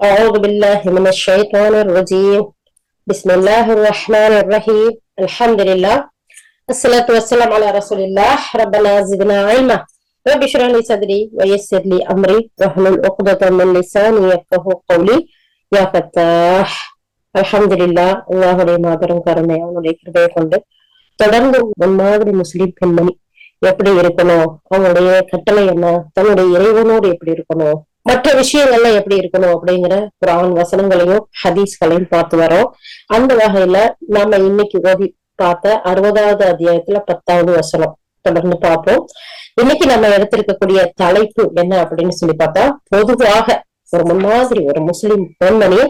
أعوذ بالله من الشيطان الرجيم. بسم الله الرحمن الرحيم. الحمد لله. الصلاة والسلام على رسول الله. ربنا زدنا علما. رب اشرح لي صدري ويسر لي أمري واحلل عقدة من لساني يفقهوا قولي. يا فتاح. الحمد لله. அல்லாஹுடைய மாபெரும் கருணை அவனுடைய கிருபையை கொண்டு தொடர்ந்து மாதிரி முஸ்லிம் பெண்மணி எப்படி இருக்கணும், அவங்களுடைய கட்டளை என்ன, தன்னுடைய இறைவனோடு எப்படி இருக்கணும், மற்ற விஷயங்கள்லாம் எப்படி இருக்கணும் அப்படிங்கிற குர்ஆன் வசனங்களையும் ஹதீஸ்களையும் பார்த்து வரோம். அந்த வகையில நாம இன்னைக்கு ஓதி பார்த்த 60வது அத்தியாயத்துல 10வது வசனம் தொடர்ந்து பார்ப்போம். இன்னைக்கு நம்ம எடுத்திருக்கக்கூடிய தலைப்பு என்ன அப்படின்னு சொல்லி பார்த்தா, பொதுவாக ஒரு முன்மாதிரி ஒரு முஸ்லிம் பெண்மணி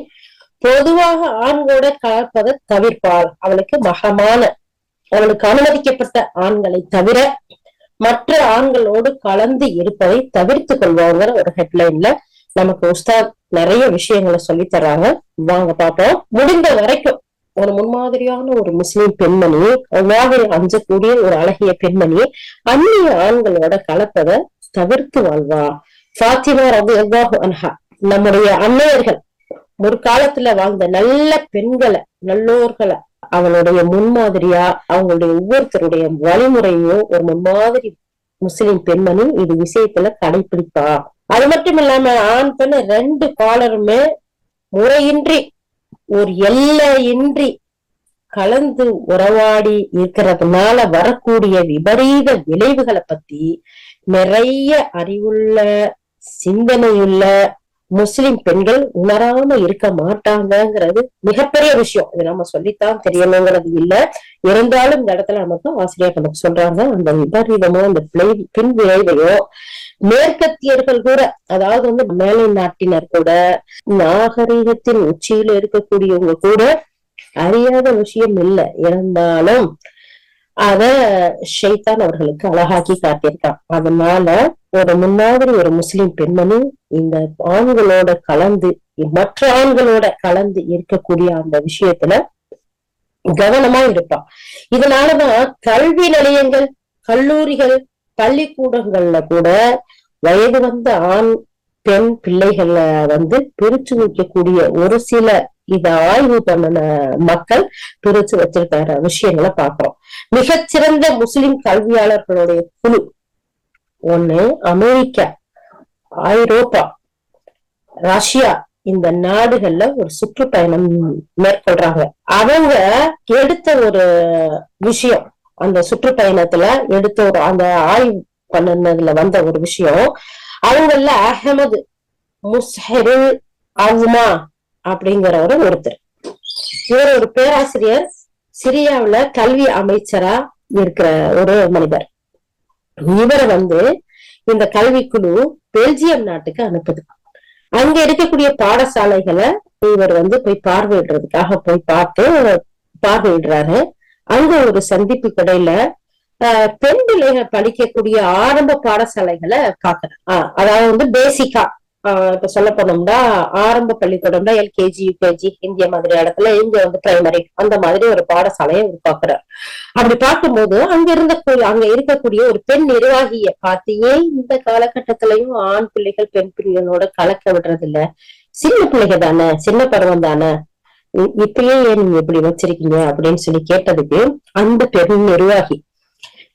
பொதுவாக ஆண்களோட கலப்பதை தவிர்ப்பாள். அவளுக்கு அனுமதிக்கப்பட்ட ஆண்களை தவிர மற்ற ஆண்களோடு கலந்து இருப்பதை தவிர்த்து கொள்வாங்கிற ஒரு ஹெட்லைன்ல நமக்கு உஸ்தாத் நிறைய விஷயங்களை சொல்லி தர்றாங்க. வாங்க பார்ப்போம். முடிந்த வரைக்கும் ஒரு முன்மாதிரியான ஒரு முஸ்லிம் பெண்மணி, அஞ்சக்கூடிய ஒரு அழகிய பெண்மணி அந்நிய ஆண்களோட கலப்பதை தவிர்த்து வாழ்வா. ஃபாத்திமா ரலியல்லாஹு அன்ஹா, நம்முடைய அன்னையர்கள் ஒரு காலத்துல வாழ்ந்த நல்ல பெண்களை, நல்லோர்களை அவளுடைய முன்மாதிரியா, அவங்களுடைய ஒவ்வொருத்தருடைய வழிமுறையும் ஒரு முன்மாதிரி முஸ்லிம் பெண்மணி இது விஷயத்துல கடைபிடிப்பா. அது மட்டும் இல்லாம ஆண் பெண் 2 பாலருமே முறையின்றி ஒரு எல்லையின்றி கலந்து உறவாடி இருக்கிறதுனால வரக்கூடிய விபரீத விளைவுகளை பத்தி நிறைய அறிவுள்ள சிந்தனையுள்ள முஸ்லிம் பெண்கள் உணராம இருக்க மாட்டாங்கிறது மிகப்பெரிய விஷயம். இது நம்ம சொல்லித்தான் தெரியணுங்கிறது இல்ல. இருந்தாலும் இந்த இடத்துல நமக்கு ஆசிரியர் நமக்கு சொல்றாங்க, அந்த விபரீதமோ அந்த பின் விளைவையோ மேற்கத்தியர்கள் கூட, அதாவது மேலை நாட்டினர் கூட, நாகரீகத்தின் உச்சியில இருக்கக்கூடியவங்க கூட அறியாத விஷயம் இல்லை. இருந்தாலும் அத ஷைத்தான் அவர்களுக்கு அழகாக்கி காட்டியிருக்கான். அதனால ஒரு முன்மாதிரி ஒரு முஸ்லிம் பெண்மணி இந்த ஆண்களோட கலந்து மற்ற ஆண்களோட கலந்து இருக்கக்கூடிய அந்த விஷயத்துல கவனமா இருப்பான். இதனாலதான் கல்வி நிலையங்கள், கல்லூரிகள், பள்ளிக்கூடங்கள்ல கூட வயது வந்த ஆண் பெண் பிள்ளைகளை பிரிச்சு வைக்கக்கூடிய ஒரு சில இத ஆய்வு பண்ண மக்கள் பிரிச்சு வச்சிருக்கிற விஷயங்களை பாக்குறோம். மிகச்சிறந்த முஸ்லிம் கல்வியாளர்களுடைய குழு ஒண்ணு அமெரிக்கா, ஐரோப்பா, ரஷ்யா இந்த நாடுகள்ல ஒரு சுற்றுப்பயணம் மேற்கொள்றாங்க. அவங்க எடுத்த ஒரு விஷயம், அந்த சுற்றுப்பயணத்துல எடுத்த ஒரு அந்த ஆய்வு பண்ணதுல வந்த ஒரு விஷயம், அவங்கள அஹமது முஸ்ஹிருல் அஸ்மா அப்படிங்கிறவரு ஒருத்தர். இவர் ஒரு பேராசிரியர், சிரியாவுல கல்வி அமைச்சரா இருக்கிற ஒரு மனிதர். இவரை இந்த கல்விக்குழு பெல்ஜியம் நாட்டுக்கு அனுப்புது. அங்க இருக்கக்கூடிய பாடசாலைகளை இவர் போய் பார்வையிடுறதுக்காக போய் பார்வையிடுறாரு. அங்க ஒரு சந்திப்பு கடையில பெண் பிள்ளைகள் படிக்கக்கூடிய ஆரம்ப பாடசாலைகளை பாக்குறேன். அதாவது பேசிக்கா இப்ப சொல்ல போனோம்னா ஆரம்ப பள்ளிக்கூடம்னா எல்கேஜி, யூகேஜி, இந்திய மாதிரி இடத்துல இங்க பிரைமரி அந்த மாதிரி ஒரு பாடசாலையை பாக்குறாரு. அப்படி பார்க்கும்போது அங்க இருக்கக்கூடிய ஒரு பெண் நிர்வாகிய பார்த்தியே இந்த காலகட்டத்திலயும் ஆண் பிள்ளைகள் பெண் பிள்ளைகளோட கலக்க விடுறது இல்ல, சின்ன பிள்ளைகள் தானே, சின்ன பருவம் தானே, இப்பயே ஏன் நீங்க இப்படி வச்சிருக்கீங்க அப்படின்னு சொல்லி கேட்டதுக்கு அந்த பெண் நிர்வாகி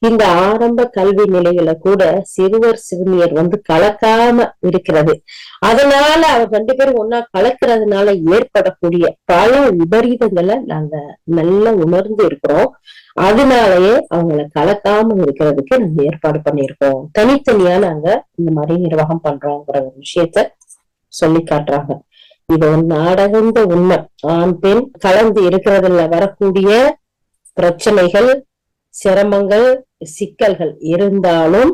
இந்த ஆரம்ப கல்வி நிலையில கூட சிறுவர் சிறுமியர் கலக்காம இருக்கிறது, அதனால அவங்க 2 பேரும் ஒன்னா கலக்கிறதுனால ஏற்படக்கூடிய பல விபரீதங்களை நாங்க நல்லா உணர்ந்து இருக்கிறோம். அதனாலயே அவங்கள கலக்காம இருக்கிறதுக்கு நாங்க ஏற்பாடு பண்ணிருக்கோம். தனித்தனியா நாங்க இந்த மாதிரி நிர்வாகம் பண்றோங்கிற ஒரு விஷயத்த சொல்லி காட்டுறாங்க. இது ஒரு நாடகந்த உண்மை. ஆண் பெண் கலந்து இருக்கிறதுல வரக்கூடிய பிரச்சனைகள், சிரமங்கள், சிக்கல்கள் இருந்தாலும்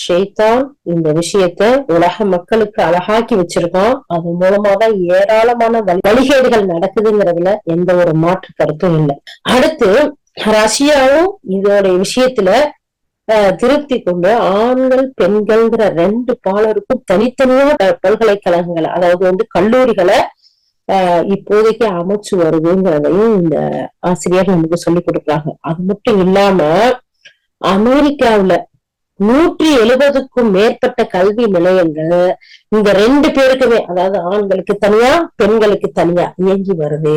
ஷைத்தான் இந்த விஷயத்த உலக மக்களுக்கு அழகாக்கி வச்சிருக்கான். அது மூலமாதான் ஏராளமான வழிகேடுகள் நடக்குதுங்கிறதுல எந்த ஒரு மாற்று கருத்தும் இல்லை. அடுத்து ரஷ்யாவும் இதோட விஷயத்துல திருப்தி கொண்டு ஆண்கள் பெண்கள்ங்கிற 2 பாலருக்கும் தனித்தனியா பல்கலைக்கழகங்களை, அதாவது கல்லூரிகளை இப்போதைக்கு அமைச்சு வருதுங்கிறதையும் இந்த ஆசிரியர் நமக்கு சொல்லி கொடுக்குறாங்க. அது மட்டும் இல்லாம அமெரிக்காவுல 170க்கும் மேற்பட்ட கல்வி நிலையங்கள் இந்த 2 பேருக்குமே, அதாவது ஆண்களுக்கு தனியா பெண்களுக்கு தனியா இயங்கி வருது.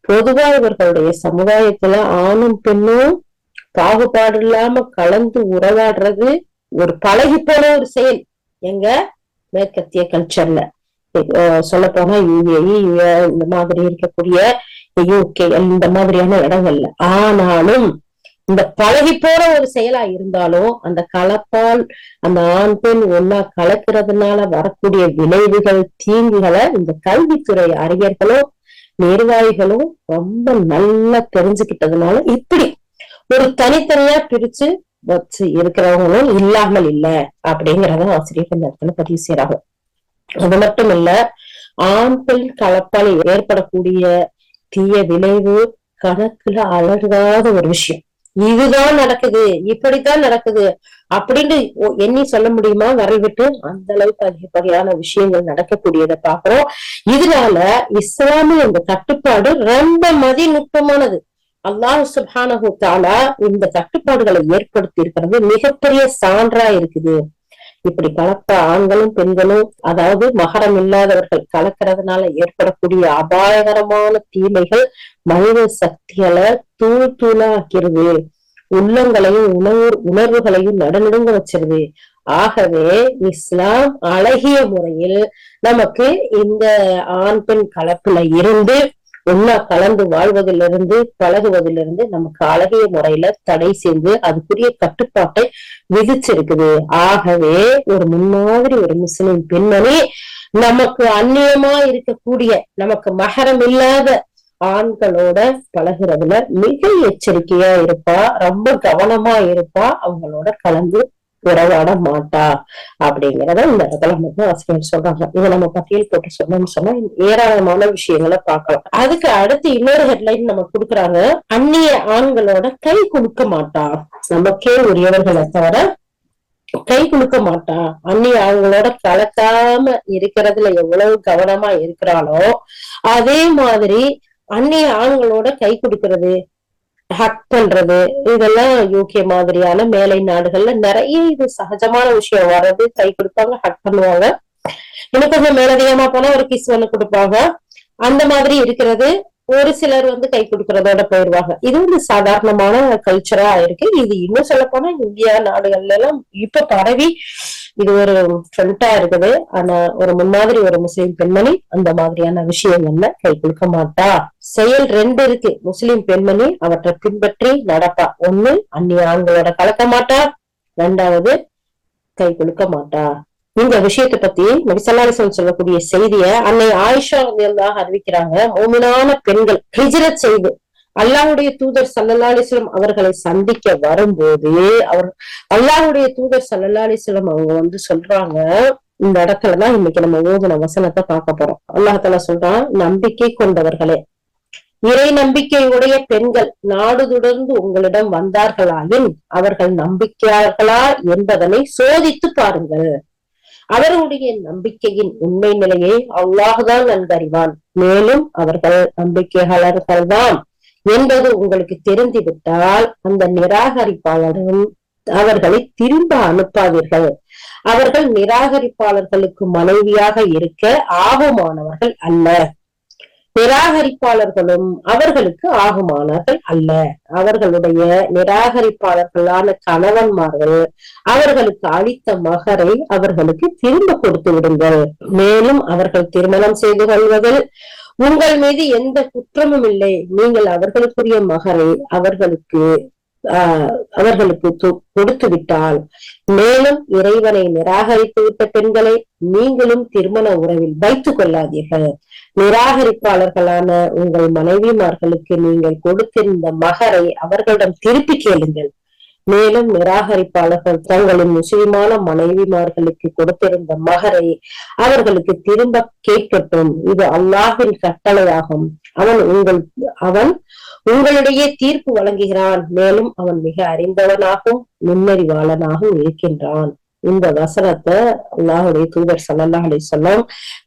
பொதுவா இவர்களுடைய சமுதாயத்துல ஆணும் பெண்ணும் பாகுபாடு இல்லாம கலந்து உறவாடுறது ஒரு பழகி போன ஒரு செயல் எங்க மேற்கத்திய கல்ச்சர்ல. சொல்ல போனா யுஏஇ இந்த மாதிரி இருக்கக்கூடிய யூகே இந்த மாதிரியான இடங்கள்ல. ஆனாலும் இந்த பழகி போற ஒரு செயலா இருந்தாலும் அந்த கலப்பால் அந்த ஆண் பெண் ஒன்னா கலக்கிறதுனால வரக்கூடிய விளைவுகள் தீங்குகளை இந்த கல்வித்துறை அறிஞர்களும் நிர்வாகிகளும் ரொம்ப நல்லா தெரிஞ்சுக்கிட்டதுனால இப்படி ஒரு தனித்தனியா பிரிச்சு வச்சு இருக்கிறவங்களும் இல்லாமல் இல்ல அப்படிங்கிறத ஆசிரியர் இந்த இடத்துல பதிவு செய்யறாங்க. அது மட்டும் இல்ல, ஆண் பெண் கலப்பால் ஏற்படக்கூடிய தீய விளைவு கணக்குல அழகாத ஒரு விஷயம். இதுதான் நடக்குது, இப்படித்தான் நடக்குது அப்படின்னு எண்ணி சொல்ல முடியுமா விரல் விட்டு? அந்த அளவுக்கு அதிகப்படியான விஷயங்கள் நடக்கக்கூடியதை பாக்குறோம். இதனால இஸ்லாமிய இந்த கட்டுப்பாடு ரொம்ப மதிநுட்பமானது. அல்லாஹ் சுப்ஹானஹு தஆலா இந்த கட்டுப்பாடுகளை ஏற்படுத்தி இருக்கிறது மிகப்பெரிய சான்றா இருக்குது. இப்படி கலக்க ஆண்களும் பெண்களும், அதாவது மகரம் இல்லாதவர்கள் கலக்கிறதுனால ஏற்படக்கூடிய அபாயகரமான தீமைகள் மனித சக்திகளை தூள் தூளாக்கிறது, உள்ளங்களையும் உணர்வுகளையும் நடுநடுங்க வச்சிருது. ஆகவே இஸ்லாம் அழகிய முறையில் நமக்கு இந்த ஆண் பெண் கலப்புல இருந்து ஒன்னா கலந்து வாழ்வதிலிருந்து பழகுவதிலிருந்து நமக்கு அழகிய முறையில தடை செய்து அதுக்குரிய கட்டுப்பாட்டை விதிச்சிருக்குது. ஆகவே ஒரு முன்மாதிரி ஒரு முஸ்லிம் பெண்மணி நமக்கு அந்நியமா இருக்கக்கூடிய நமக்கு மகரம் இல்லாத ஆண்களோட பழகுறதுல மிக எச்சரிக்கையா இருப்பா, ரொம்ப கவனமா இருப்பா, அவங்களோட கலந்து உறவாட மாட்டா அப்படிங்கிறத இந்த இடத்துல மட்டும் ஆசிரியர் சொல்றாங்க. இதை நம்ம பட்டியல் போட்டு சொன்னோம்னு சொன்னா ஏராளமான விஷயங்களை பார்க்கலாம். அதுக்கு அடுத்து இன்னொரு ஹெட்லைன் நம்ம கொடுக்குறாங்க, அந்நிய ஆண்களோட கை கொடுக்க மாட்டா. நமக்கே உரியவர்களை தவிர கை கொடுக்க மாட்டா. அந்நிய ஆண்களோட கலக்காம இருக்கிறதுல எவ்வளவு கவனமா இருக்கிறாளோ அதே மாதிரி அந்நிய ஆண்களோட கை கொடுக்கறது, ஹக் பண்றது, இதெல்லாம் யூகே மாதிரியான மேலை நாடுகள்ல நிறைய இது சகஜமான விஷயம். வர்றது, கை கொடுப்பாங்க, ஹக் பண்ணுவாங்க. இன்னும் கொஞ்சம் மேலதிகமா போனா ஒரு கிஸ் ஒண்ணு கொடுப்பாங்க. அந்த மாதிரி இருக்கிறது. ஒரு சிலர் கை கொடுக்கறதோட போயிடுவாங்க. இது சாதாரணமான கல்ச்சரா இருக்கு. இது இன்னும் சொல்ல போனா இந்தியா நாடுகள்ல எல்லாம் இப்ப பரவி இது ஒரு ட்ரெண்டா இருக்குது. ஆனா ஒரு முன்மாதிரி ஒரு முஸ்லிம் பெண்மணி அந்த மாதிரியான விஷயங்கள்ல கை கொடுக்க மாட்டா. செயல் 2 இருக்கு. முஸ்லிம் பெண்மணி அவற்றை பின்பற்றி நடப்பா. ஒண்ணு, அந்நிய ஆண்களோட கலக்க மாட்டா. 2வது, கை கொடுக்க மாட்டா. இந்த விஷயத்தை பத்தி நபி ஸல்லல்லாஹு அலைஹி வஸல்லம் சொல்லக்கூடிய செய்திய அன்னை ஆயிஷா ரலியல்லாஹு அறிவிக்கிறாங்க. மூமினான பெண்கள் ஹிஜ்ரத் செய்து அல்லாஹ்வுடைய தூதர் ஸல்லல்லாஹு அலைஹி வஸல்லம் அவர்களை சந்திக்க வரும்போது அல்லாஹ்வுடைய தூதர் ஸல்லல்லாஹு அலைஹி வஸல்லம் அவங்க சொல்றாங்க, இந்த இடத்துலதான் இன்னைக்கு நம்ம ஓதுன வசனத்தை பார்க்க போறோம். அல்லாஹ் தஆலா சொல்றான், நம்பிக்கை கொண்டவர்களே, இறை நம்பிக்கையுடைய பெண்கள் நாடு தொடர்ந்து உங்களிடம் வந்தார்களாயின் அவர்கள் நம்பிக்கையார்களா என்பதனை சோதித்து பாருங்கள். அவர்களுடைய நம்பிக்கையின் உண்மை நிலையை அல்லாஹ்தான் நன்கறிவான். மேலும் அவர்கள் நம்பிக்கையாளர்கள் தான் என்பது உங்களுக்கு தெரிந்துவிட்டால் அந்த நிராகரிப்பாளரும் அவர்களை திரும்ப அனுப்பாதீர்கள். அவர்கள் நிராகரிப்பாளர்களுக்கு மனைவியாக இருக்க ஆகுமானவர்கள் அல்ல. நிராகரிப்பாளர்களும் அவர்களுக்கு ஆகுமானவர்கள் அல்ல. அவர்களுடைய நிராகரிப்பாளர்களான கணவன்மார்கள் அவர்களுக்கு அளித்த மகரை அவர்களுக்கு திரும்ப கொடுத்து விடுங்கள். மேலும் அவர்கள் திருமணம் செய்து கொள்வதில் உங்கள் மீது எந்த குற்றமும் இல்லை. நீங்கள் அவர்களுக்குரிய மகரை அவர்களுக்கு கொடுத்து விட்டால், மேலும் இறைவனை நிராகரித்து விட்ட பெண்களை நீங்களும் திருமண உறவில் வைத்துக் கொள்ளாதீர்கள். நிராகரிப்பாளர்களான உங்கள் மனைவிமார்களுக்கு நீங்கள் கொடுத்திருந்த மகரை அவர்களிடம் திருப்பி கேளுங்கள். மேலும் நிராகரிப்பாளர்கள் தங்களின் முஸ்லிமான மனைவிமார்களுக்கு கொடுத்திருந்த மகரை அவர்களுக்கு திரும்ப கேட்கட்டும். இது அல்லாஹ்வின் கட்டளையாகும். அவன் உங்களிடையே தீர்ப்பு வழங்குகிறான். மேலும் அவன் மிக அறிந்தவனாகவும் நுண்ணறிவாளனாகவும் இருக்கின்றான். இந்த வசனத்தை அல்லாஹ்வுடைய தூதர் ஸல்லல்லாஹு அலைஹி வஸல்லம்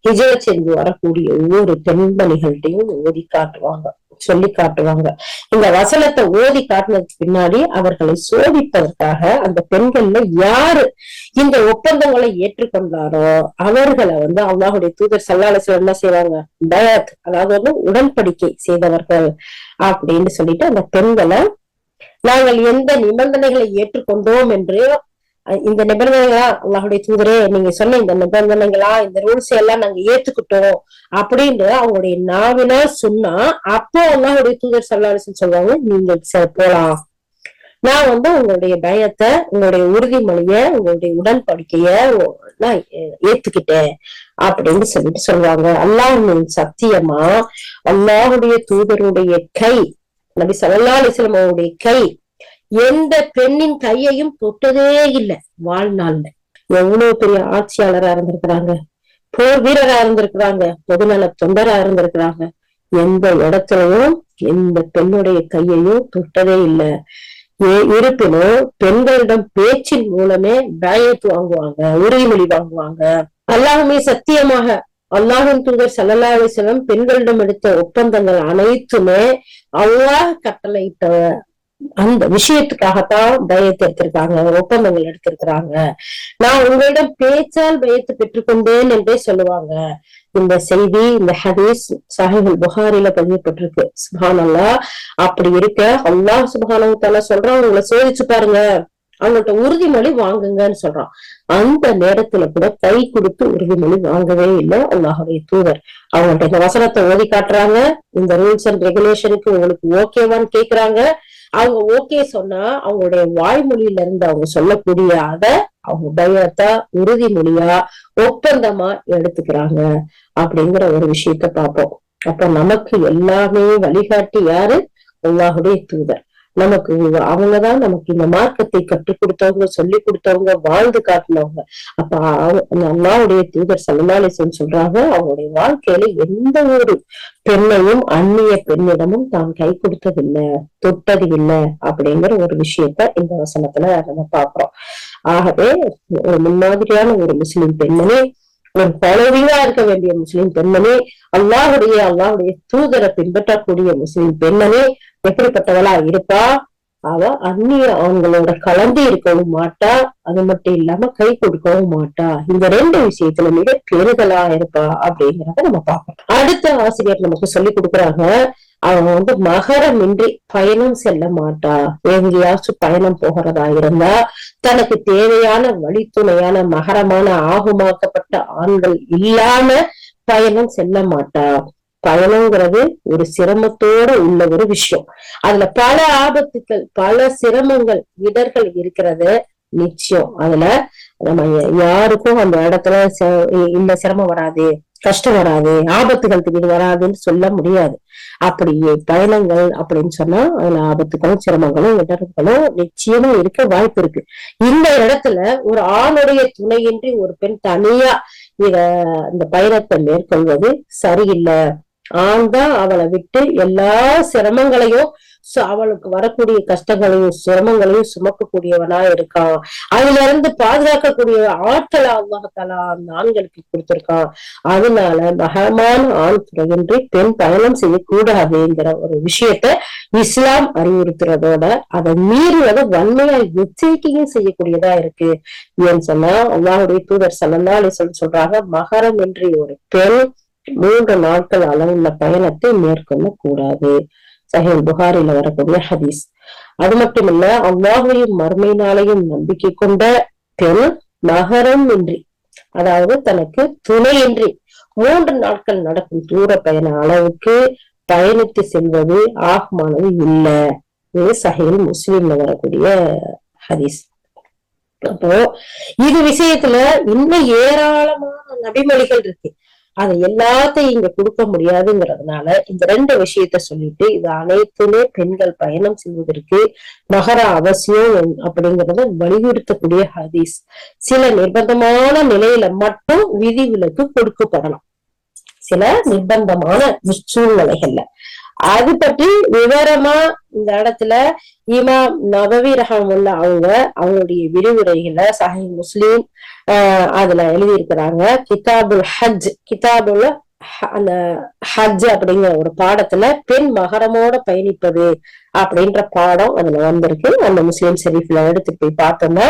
ஹிஜ்ரத் செஞ்சு வரக்கூடிய ஒவ்வொரு பெண்மணிகள்டையும் ஓதி காட்டுவாங்க. சொல்லி காட்டுவாங்க. இந்த வசனத்தை ஓதி காட்டினதுக்கு பின்னாடி அவர்களை சோதிப்பதற்காக அந்த பெண்கள்ல யாரு இந்த ஒப்பந்தங்களை ஏற்றுக்கொண்டாரோ அவர்களை அல்லாஹுடைய தூதர் ஸல்லல்லாஹு அலைஹி வஸல்லம் என்ன செய்வாங்க, பயாத், அதாவது உடன்படிக்கை செய்தவர்கள் அப்படின்னு சொல்லிட்டு அந்த பெண்களை நாங்கள் எந்த நிபந்தனைகளை ஏற்றுக்கொண்டோம் என்று, இந்த நிபந்தனைகளா அல்லாஹுடைய தூதரே நீங்க சொன்ன இந்த நிபந்தனைகளா, இந்த ரூல்ஸ் எல்லாம் நாங்க ஏத்துக்கிட்டோம் அப்படின்னு அவங்களுடைய நாவினால் சொன்னா, அப்போ அல்லாஹுடைய தூதர் ஸல்லல்லாஹு அலைஹி வஸல்லம் சொல்லுவாங்க, நீங்க போலாம், நான் உங்களுடைய பயத்தை, உங்களுடைய உறுதிமொழிய, உங்களுடைய உடன்படிக்கைய நான் ஏத்துக்கிட்டேன் அப்படின்னு சொல்லிட்டு சொல்லுவாங்க. அல்லாஹ்வின் சத்தியமா அல்லாஹுடைய தூதருடைய கை, நபி ஸல்லல்லாஹு அலைஹி வஸல்லம் அவருடைய கை எந்த பெண்ணின் கையையும் தொட்டதே இல்லை வாழ்நாள்ல. எவ்வளவு பெரிய ஆட்சியாளரா இருந்திருக்கிறாங்க, போர் வீரரா இருந்திருக்கிறாங்க, பொதுநல தொண்டரா இருந்திருக்கிறாங்க, எந்த இடத்துலயும் எந்த பெண்ணுடைய கையையும் தொட்டதே இல்லை. இருப்பினும் பெண்களிடம் பேச்சின் மூலமே பயாத் வாங்குவாங்க, உறுதிமொழி வாங்குவாங்க. அல்லாஹ்வுமே சத்தியமாக அல்லாஹ்வின் தூதர் ஸல்லல்லாஹு அலைஹி வஸல்லம் பெண்களிடம் எடுத்த ஒப்பந்தங்கள் அனைத்துமே அல்லாஹ் கட்டளையிட்ட அந்த விஷயத்துக்காகத்தான் பயத்தை எடுத்திருக்காங்க, ஒப்பந்தங்கள் எடுத்திருக்கிறாங்க. நான் உங்களிடம் பேச்சால் பயத்தை பெற்றுக்கொண்டேன் என்றே சொல்லுவாங்க. இந்த செய்தி, இந்த ஹதீஸ் ஸஹீஹுல் புகாரில பதியப்பட்டிருக்கு. சுப்ஹானல்லாஹ். அப்படி இருக்க அல்லாஹ் சுப்ஹானஹு வ தஆலா சொல்றான், உங்களை சோதிச்சு பாருங்க, அவங்கள்ட்ட உறுதிமொழி வாங்குங்கன்னு சொல்றான். அந்த நேரத்துல கூட கை கொடுத்து உறுதிமொழி வாங்கவே இல்லை அல்லாஹுடைய தூதர். அவங்கள்ட்ட இந்த வசனத்தை ஓதி காட்டுறாங்க, இந்த ரூல்ஸ் அண்ட் ரெகுலேஷனுக்கு உங்களுக்கு ஓகேவான்னு கேக்குறாங்க. அவங்க ஓகே சொன்னா அவங்களுடைய வாய்மொழியில இருந்து அவங்க சொல்லக்கூடிய அத அவங்க பையத்தா, உறுதிமொழியா, ஒப்பந்தமா எடுத்துக்கிறாங்க அப்படிங்கிற ஒரு விஷயத்த பார்ப்போம். அப்ப நமக்கு எல்லாமே வழிகாட்டி யாரு? அல்லாஹுடைய தூதர். நமக்கு அவங்கதான் நமக்கு இந்த மார்க்கத்தை கற்றுக் கொடுத்தவங்க, சொல்லி கொடுத்தவங்க, வாழ்ந்து காட்டினவங்க. அப்ப அல்லாஹ்வுடைய தூதர் ஸல்லல்லாஹு அலைஹி வஸல்லம் சொல்றாங்க, அவங்களுடைய வாழ்க்கையில எந்த ஒரு பெண்ணையும் அந்நிய பெண்ணிடமும் தான் கை கொடுத்ததில்லை, தொட்டது இல்லை அப்படிங்கிற ஒரு விஷயத்த இந்த வசனத்துல நம்ம பாக்குறோம். ஆகவே ஒரு முன்மாதிரியான ஒரு முஸ்லிம் பெண்மணி, ஒரு ஃபாலோவிங்கா இருக்க வேண்டிய முஸ்லிம் பெண்மணி, அல்லாஹுடைய தூதரை பின்பற்றக்கூடிய முஸ்லிம் பெண்மணி எப்படிப்பட்டவளா இருப்பா? அவ அந்நிய ஆண்களோட கலந்து இருக்கவும் மாட்டா, அது மட்டும் இல்லாம கை கொடுக்கவும் மாட்டா. இந்த ரெண்டு விஷயத்துல மிக பெருதலா இருப்பா அப்படிங்கிறத நம்ம பார்க்கணும். அடுத்த ஆசிரியர் நமக்கு சொல்லி கொடுக்குறாங்க, அவன் மகரமின்றி பயணம் செல்ல மாட்டா. எங்கேயாச்சும் பயணம் போகிறதா இருந்தா தனக்கு தேவையான வழித்துணையான மகரமான ஆகுமாக்கப்பட்ட ஆண்கள் இல்லாம பயணம் செல்ல மாட்டா. பயணங்கிறது ஒரு சிரமத்தோட உள்ள ஒரு விஷயம். அதுல பல ஆபத்துக்கள், பல சிரமங்கள், இடர்கள் இருக்கிறது நிச்சயம். அதுல நம்ம யாருக்கும் அந்த இடத்துல இந்த சிரமம் வராது, கஷ்டம் வராது, ஆபத்துகள் திடீர் வராதுன்னு சொல்ல முடியாது. அப்படி பயணங்கள் அப்படின்னு சொன்னா அதுல ஆபத்துகளும் சிரமங்களும் இடர்களும் நிச்சயமா இருக்க வாய்ப்பு இருக்கு. இந்த இடத்துல ஒரு ஆணுடைய துணையின்றி ஒரு பெண் தனியா இந்த பயணத்தை மேற்கொள்வது சரியில்லை. ஆண் தான் அவளை விட்டு எல்லா சிரமங்களையும், அவளுக்கு வரக்கூடிய கஷ்டங்களையும் சிரமங்களையும் சுமக்கக்கூடியவனா இருக்கான். அதுல இருந்து பாதுகாக்கக்கூடிய ஆற்றலை அல்லாஹ் தஆலா அந்த ஆண்களுக்கு கொடுத்திருக்கான். அதனால மகமான ஆண் துணையின்றி பெண் பயணம் செய்யக்கூடாதுங்கிற ஒரு விஷயத்த இஸ்லாம் அறிவுறுத்துறதோட அதை மீறுவதை வன்மையா எச்சரிக்கையும் செய்யக்கூடியதா இருக்கு. ஏன்னு சொன்னா அல்லாஹ்வுடைய தூதர் ஸல்லல்லாஹு அலைஹி வஸல்லம் சொல்றாங்க, மகரம் இன்றி ஒரு பெண் 3 நாட்கள் அளவுள்ள பயணத்தை மேற்கொள்ள கூடாது. ஸஹீஹுல் புகாரில வரக்கூடிய ஹதீஸ். அது மட்டுமல்ல, அல்லாஹ்வையும் மறுமை நாளையும் நம்பிக்கை கொண்ட பெண் மகரம் இன்றி, அதாவது தனக்கு துணையின்றி 3 நாட்கள் நடக்கும் தூர பயண அளவுக்கு பயணித்து செல்வது ஆகுமானது இல்லை. இது ஸஹீஹ் முஸ்லிம்ல வரக்கூடிய ஹதீஸ். அப்போ இது விஷயத்துல இன்னும் ஏராளமான நபிமொழிகள் இருக்கு. அதை எல்லாத்தையும் இங்க கொடுக்க முடியாதுங்கிறதுனால இந்த 2 விஷயத்த சொல்லிட்டு, இது அனைத்துமே பெண்கள் பயணம் செய்வதற்கு மகர அவசியம் அப்படிங்கறத வலியுறுத்தக்கூடிய ஹதீஸ். சில நிர்பந்தமான நிலையில மட்டும் விதிவிலக்கு கொடுக்கப்படலாம், சில நிர்பந்தமான சூழ்நிலைகள்ல. அது பற்றி விவரமா இந்த இடத்துல இமாம் நவவி ரஹ்மத்துல்லாஹி அவங்களுடைய விரிவுரைகளை ஸஹீஹ் முஸ்லிம் அதுல எழுதி இருக்கிறாங்க. கிதாபுல் அந்த ஹஜ் அப்படிங்கிற ஒரு பாடத்துல பெண் மகரமோட பயணிப்பது அப்படின்ற பாடம் அதுல வந்திருக்கு. அந்த முஸ்லிம் ஷெரீஃப்ல எடுத்துட்டு போய் பார்த்தோம்னா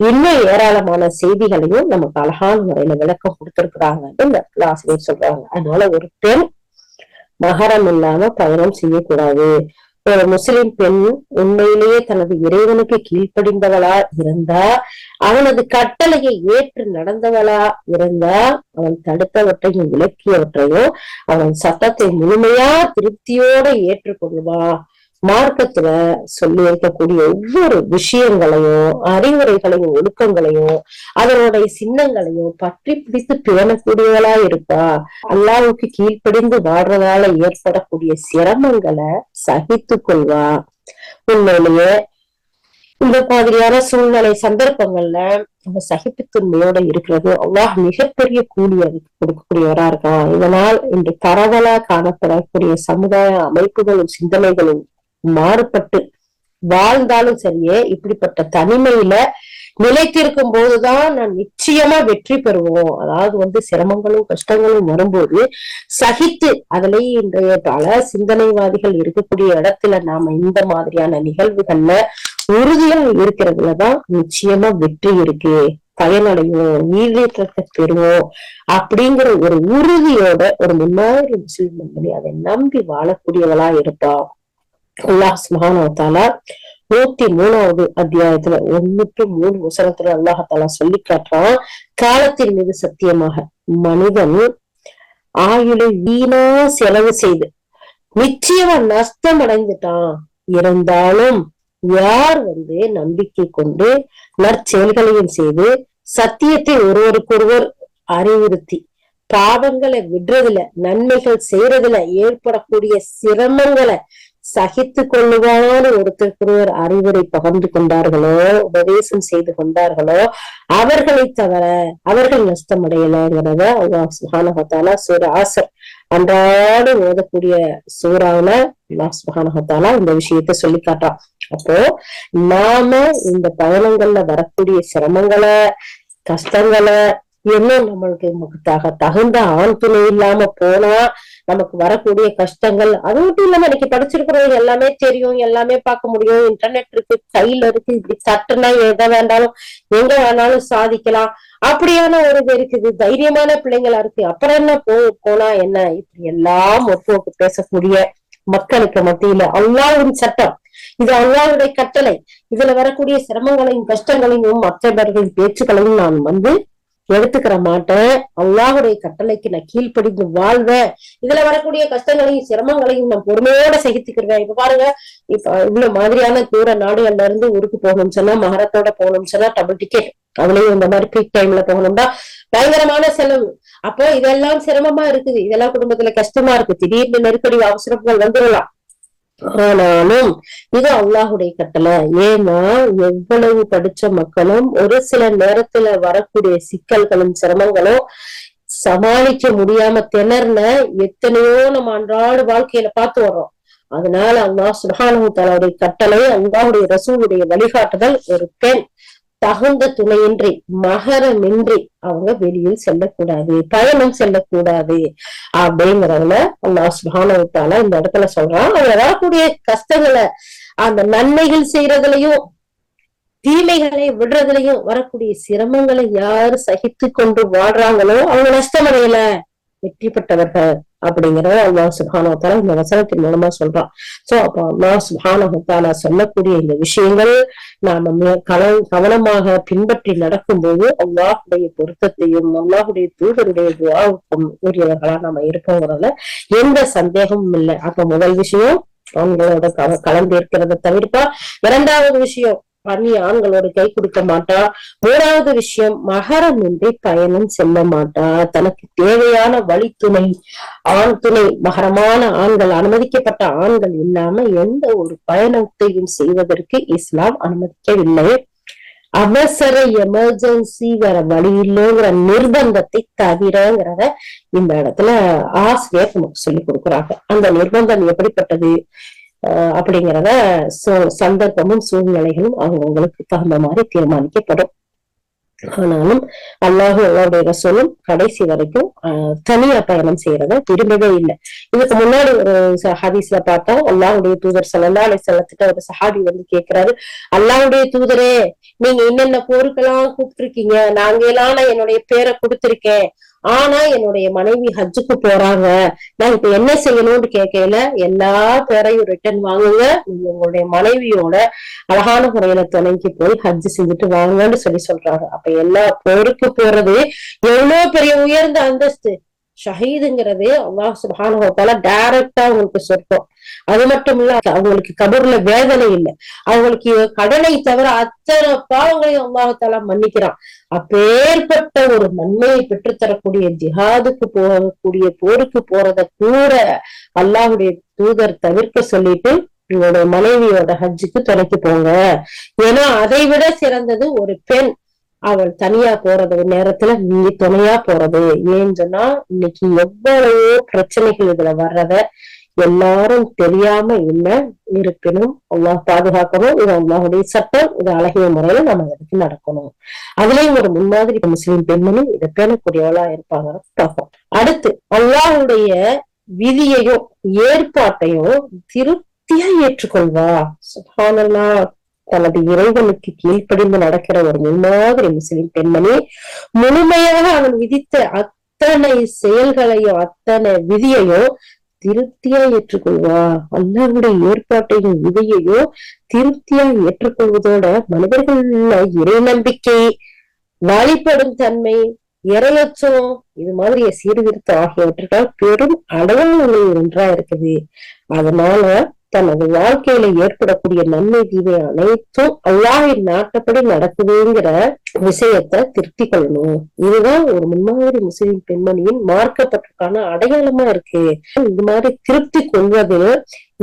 இன்னும் ஏராளமான செய்திகளையும் நமக்கு அழகான முறையில விளக்கம் கொடுத்திருக்கிறாங்கன்னு இந்த ஆசிரியர் சொல்றாங்க. அதனால ஒரு பெண் மகரம் இல்லாம பயணம் செய்யக்கூடாது. ஒரு முஸ்லிம் பெண் உண்மையிலேயே தனது இறைவனுக்கு கீழ்ப்படிந்தவளா இருந்தா, அவனது கட்டளையை ஏற்று நடந்தவளா இருந்தா, அவன் தடுத்தவற்றையும் விளக்கியவற்றையும் அவன் சட்டத்தை முழுமையா திருப்தியோட ஏற்றுக்கொள்வா. மார்க்கத்துல சொல்லி இருக்கக்கூடிய ஒவ்வொரு விஷயங்களையும், அறிவுரைகளையும், ஒழுக்கங்களையும், அதனுடைய சின்னங்களையும் பற்றி பிடித்து பேணக்கூடியவளா இருப்பா. அல்லாஹ்வுக்கு கீழ்ப்படிந்து வாழ்றதால ஏற்படக்கூடிய சிரமங்களை சகித்து கொள்வா. உண்மையிலேயே இந்த மாதிரியான சூழ்நிலை சந்தர்ப்பங்கள்ல நம்ம சகிப்புத்தன்மையோட இருக்கிறது அல்லாஹ் மிகப்பெரிய கூலி அதுக்கு கொடுக்கக்கூடியவரா இருக்கான். இதனால் இன்று பரவலா காணப்படக்கூடிய சமுதாய அமைப்புகளும் சிந்தனைகளும் மாறுபட்டு வாழ்ந்தாலும் சரியே, இப்படிப்பட்ட தனிமையில நிலைத்திருக்கும் போதுதான் நான் நிச்சயமா வெற்றி பெறுவோம். அதாவது சிரமங்களும் கஷ்டங்களும் வரும்போது சகித்து, அதுலயே இன்றைய பல சிந்தனைவாதிகள் இருக்கக்கூடிய இடத்துல நாம இந்த மாதிரியான நிகழ்வுகள்ல உறுதியா இருக்கிறதுலதான் நிச்சயமா வெற்றி இருக்கு, பயனடைவோம், ஈடேற்றத்தை பெறுவோம் அப்படிங்கிற ஒரு உறுதியோட ஒரு முன்னாடி முஸ்லிம் அதை நம்பி வாழக்கூடியவளா இருப்பா. அல்லாஹ் சுப்ஹானஹு வ தஆலா 103வது அத்தியாயத்துல 1-3 வசனத்துல அல்லாஹ் சொல்லி காட்டுறான், காலத்தின் மீது சத்தியமாக மனிதன் ஆயுளை வீணா செலவு செய்து நிச்சயமா நஷ்டம் அடைந்துட்டான். இருந்தாலும் யார் நம்பிக்கை கொண்டு நற்செயல்களையும் செய்து சத்தியத்தை ஒருவருக்கொருவர் அறிவுறுத்தி பாவங்களை விடுறதுல, நன்மைகள் செய்யறதுல ஏற்படக்கூடிய சிரமங்களை சகித்து கொள்ளுவான ஒருத்தருக்கொருவர் அறிவுரை பகிர்ந்து கொண்டார்களோ, உபதேசம் செய்து கொண்டார்களோ, அவர்களை தவிர அவர்கள் நஷ்டம் அடையலைங்கிறத அல்லாஹ் சுப்ஹானஹு வ தஆலா சூரா ஆஸர் அன்றாடு ஓதக்கூடிய சூறாவுல அல்லாஹ் சுப்ஹானஹு வ தஆலா இந்த விஷயத்த சொல்லி காட்டான். அப்போ நாம இந்த பயணங்கள்ல வரக்கூடிய சிரமங்களை, கஷ்டங்களை, இன்னும் நம்மளுக்கு தகுந்த ஆண் துணை இல்லாம போனா நமக்கு வரக்கூடிய கஷ்டங்கள், அது மட்டும் இல்லாம இன்னைக்கு படிச்சிருக்கிறவங்க எல்லாமே தெரியும், எல்லாமே பார்க்க முடியும், இன்டர்நெட் இருக்கு, கையில இருக்கு, இப்படி சட்டுனா எதை வேண்டாலும் எங்க வேணாலும் சாதிக்கலாம். அப்படியான ஒரு இது இருக்குது, தைரியமான பிள்ளைங்களா இருக்கு. அப்புறம் என்ன போனா என்ன, இப்படி எல்லாம் ஒப்புக்கு பேசக்கூடிய மக்களுக்கு மத்தியில அல்லாஹ்வின் சட்டம், இது அல்லாஹ்வுடைய கட்டளை, இதுல வரக்கூடிய சிரமங்களையும் கஷ்டங்களையும் மற்றவர்களின் பேச்சுக்களையும் நான் எடுத்துக்கிற மாட்டேன். அல்லாஹ்வுடைய கட்டளைக்கு நான் கீழ்ப்படிந்து வாழ்வேன். இதுல வரக்கூடிய கஷ்டங்களையும் சிரமங்களையும் நான் பொறுமையோட சகித்துக்கிடுவேன். இப்ப பாருங்க, இப்ப இவ்வளவு மாதிரியான தூர நாடுகள்ல இருந்து ஊருக்கு போகணும்னு சொன்னா, மகரத்தோட போகணும்னு சொன்னா டபுள் டிக்கெட், அவளையும் இந்த மாதிரி பீக் டைம்ல போகணும்னா பயங்கரமான செலவு. அப்போ இதெல்லாம் சிரமமா இருக்குது, இதெல்லாம் குடும்பத்துல கஷ்டமா இருக்கு, திடீர்னு நெருக்கடி அவசரங்கள் வந்துடலாம். ஆனாலும் இது அல்லாஹுடைய கட்டளை. ஏன்னா எவ்வளவு படிச்ச மக்களும் ஒரு சில நேரத்துல வரக்கூடிய சிக்கல்களும் சிரமங்களும் சமாளிக்க முடியாம திணறன எத்தனையோ நம்ம அன்றாட வாழ்க்கையில பார்த்து வர்றோம். அதனால அல்லாஹ் சுப்ஹானஹு வ தஆலாவுடைய கட்டளை, அல்லாஹுடைய ரசூலுடைய வழிகாட்டுதல், ஒரு பெண் தகுந்த துணையின்றி, மகரமின்றி அவங்க வெளியில் செல்லக்கூடாது, பயணம் செல்லக்கூடாது அப்படிங்கிறதுல அல்லாஹ் சுப்ஹானஹு வ தஆலா இந்த இடத்துல சொல்றான். அவங்க வரக்கூடிய கஷ்டங்களை, அந்த நன்மைகள் செய்யறதுலயும் தீமைகளை விடுறதுலயும் வரக்கூடிய சிரமங்களை யாரு சகித்து கொண்டு வாழ்றாங்களோ அவங்க நஷ்டமடையல, வெற்றி பெற்றவர்கள் அப்படிங்கறத அல்லாஹ் சுப்ஹானஹு வ தஆலா இந்த வசனத்தின் மூலமா சொல்றான். சோ அப்ப அல்லாஹ் சுப்ஹானஹு வ தஆலா சொல்லக்கூடிய இந்த விஷயங்கள் நாம கவனமாக பின்பற்றி நடக்கும்போது அல்லாஹுடைய பொருத்தத்தையும் அல்லாஹுடைய தூதருடைய துஆவுக்கும் உரியவர்களா நாம இருக்கோங்கிறதுல எந்த சந்தேகமும் இல்லை. அப்ப முதல் விஷயம் ஆண்களோட கலந்து இருக்கிறத தவிர்ப்பா. இரண்டாவது விஷயம், பண்ணி ஆண்களோட கை கொடுக்க மாட்டா. மூணாவது விஷயம், மகரமின்றி பயணம் செல்ல மாட்டா. தனக்கு தேவையான வழித்துணை, ஆண் துணை, மகரமான ஆண்கள், அனுமதிக்கப்பட்ட ஆண்கள் இல்லாம எந்த ஒரு பயணத்தையும் செய்வதற்கு இஸ்லாம் அனுமதிக்கவில்லை. அவசர எமர்ஜென்சி வேற வழி இல்லைங்கிற நிர்பந்தத்தை தவிரங்கிறத இந்த இடத்துல ஆசிரியர் நமக்கு சொல்லி கொடுக்குறாங்க. அந்த நிர்பந்தம் எப்படிப்பட்டது அப்படிங்கிறத சந்தர்ப்பமும் சூழ்நிலைகளும் அவங்களுக்கு தகுந்த மாதிரி தீர்மானிக்கப்படும். ஆனாலும் அல்லாஹும் அல்லாஹ்வுடைய ரசூலும் கடைசி வரைக்கும் தனியா பயணம் செய்யறத விரும்பவே இல்லை. இதுக்கு முன்னாடி ஒரு ஹதீஸ்ல பார்த்தா அல்லாஹ்வுடைய தூதர் ஸல்லல்லாஹு அலைஹி வஸல்லத்திட்ட ஒரு சஹாபி வந்து கேக்குறாரு, அல்லாஹ்வுடைய தூதரே, நீங்க என்னென்ன போருக்கெல்லாம் கூப்பிட்டுருக்கீங்க, நாங்க எல்லாம் என்னுடைய பேரை கொடுத்திருக்கேன், ஆனா என்னுடைய மனைவி ஹஜ்ஜுக்கு போறாங்க, நான் இப்ப என்ன செய்யணும்னு கேட்கல, எல்லா பேரையும் ரிட்டர்ன் வாங்குங்க, நீங்க உங்களுடைய மனைவியோட அழகான முறையில துணைக்கு போய் ஹஜ் செஞ்சுட்டு வாங்கன்னு சொல்றாங்க. அப்ப எல்லா போருக்கு போறது எவ்வளவு பெரிய உயர்ந்த அந்தஸ்து. ஷஹீதுங்கிறது அல்லாஹ் சுப்ஹானஹு வ தஆலா டைரக்டா அவங்களுக்கு சொர்க்கம். அது மட்டும் இல்ல, அவங்களுக்கு கபர்ல வேதனை இல்லை, அவங்களுக்கு கடனை தவிர அத்தனை பாவங்களையும் அல்லாஹ் தஆலா மன்னிக்கிறான். அப்பேற்பட்ட ஒரு நன்மையை பெற்றுத்தரக்கூடிய ஜிஹாதுக்கு போகக்கூடிய போருக்கு போறத கூட அல்லாஹ்வுடைய தூதர் தவிர்க்க சொல்லிட்டு உங்களுடைய மனைவியோட ஹஜ்ஜுக்கு துணைக்கு போங்க. ஏன்னா அதை விட சிறந்தது ஒரு பெண் அவள் தனியா போறது நேரத்துல நீ துணையா போறது. ஏன்னு சொன்னா இன்னைக்கு எவ்வளவோ பிரச்சனைகள் இதுல வர்றத எல்லாரும் தெரியாம இல்ல, இருப்பினும் அல்லாஹ் பாதுகாக்கணும். இது அல்லாஹுடைய சட்டம், இது அழகிய முறையில நம்ம எடுத்து நடக்கணும். அதுலயும் ஒரு முன்மாதிரி முஸ்லிம் பெண்மணி இதை பேணக்கூடியவளா இருப்பாங்க பார்ப்போம். அடுத்து அல்லாஹுடைய விதியையும் ஏற்பாட்டையும் திருப்தியா ஏற்றுக்கொள்வா. சுப்ஹானல்லாஹ், தனது இறைவனுக்கு கீழ்ப்படிந்து நடக்கிற ஒரு முன்மாதிரி முஸ்லிம் பெண்மணி முழுமையாக அவன் விதித்த அத்தனை செயல்களையும் அத்தனை விதியையும் திருப்தியா ஏற்றுக்கொள்வா. அல்லாஹ்வுடைய ஏற்பாட்டையும் விதியையும் திருப்தியா ஏற்றுக்கொள்வதோட மனிதர்கள்ல இறை நம்பிக்கை, வழிபடும் தன்மை, இரையச்சம், இது மாதிரி சீர்திருத்தம் ஆகியவற்றால் பெரும் அடையாளங்கள் ஒன்றா இருக்குது. அதனால தனது வாழ்க்கையில ஏற்படக்கூடிய நன்மை தீமை அனைத்தும் அல்லாஹ்வின் நாட்டப்படி நடக்குதுங்கிற விஷயத்த திருப்தி கொள்ளணும். இதுதான் ஒரு முன்மாதிரி முஸ்லிம் பெண்மணியின் மார்க்கப்பட்டிற்கான அடையாளமா இருக்கு. இது மாதிரி திருப்தி கொள்வது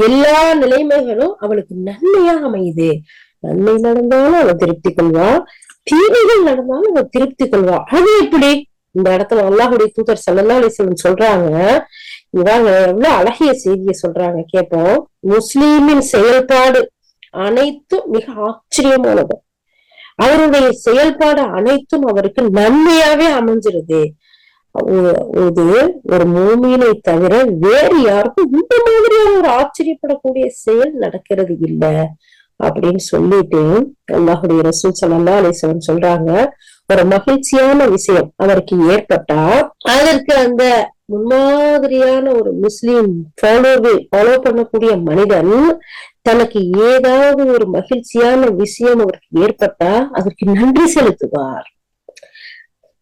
எல்லா நிலைமைகளும் அவளுக்கு நன்மையா அமையுது. நன்மை நடந்தாலும் அவள் திருப்தி கொள்வா, தீமைகள் நடந்தாலும் அவள் திருப்தி கொள்வா. அது எப்படி? இந்த இடத்துல அல்லாஹ்வுடைய தூதர் ஸல்லல்லாஹு அலைஹி வஸல்லம் சொல்றாங்க, இவங்க எவ்வளவு அழகிய செய்தியை சொல்றாங்க கேட்போம். முஸ்லிமின் செயல்பாடு அனைத்தும் மிக ஆச்சரியமானது. அவருடைய செயல்பாடு அனைத்தும் அவருக்கு நன்மையாவே அமைஞ்சிருது. இது ஒரு மூமினை தவிர வேறு யாருக்கும் இந்த மாதிரியான ஒரு ஆச்சரியப்படக்கூடிய செயல் நடக்கிறது இல்ல அப்படின்னு சொல்லிட்டு அல்லாஹ்வுடைய ரசூல் ஸல்லல்லாஹு அலைஹி வஸல்லம் சொல்றாங்க, ஒரு மகிழ்ச்சியான விஷயம் அவருக்கு ஏற்பட்டா அதற்கு அந்த முன்மாதிரியான ஒரு முஸ்லிம் ஃபாலோ பண்ணக்கூடிய மனிதன் தனக்கு ஏதாவது ஒரு மகிழ்ச்சியான விஷயம் அவருக்கு ஏற்பட்டா அதற்கு நன்றி செலுத்துவார்.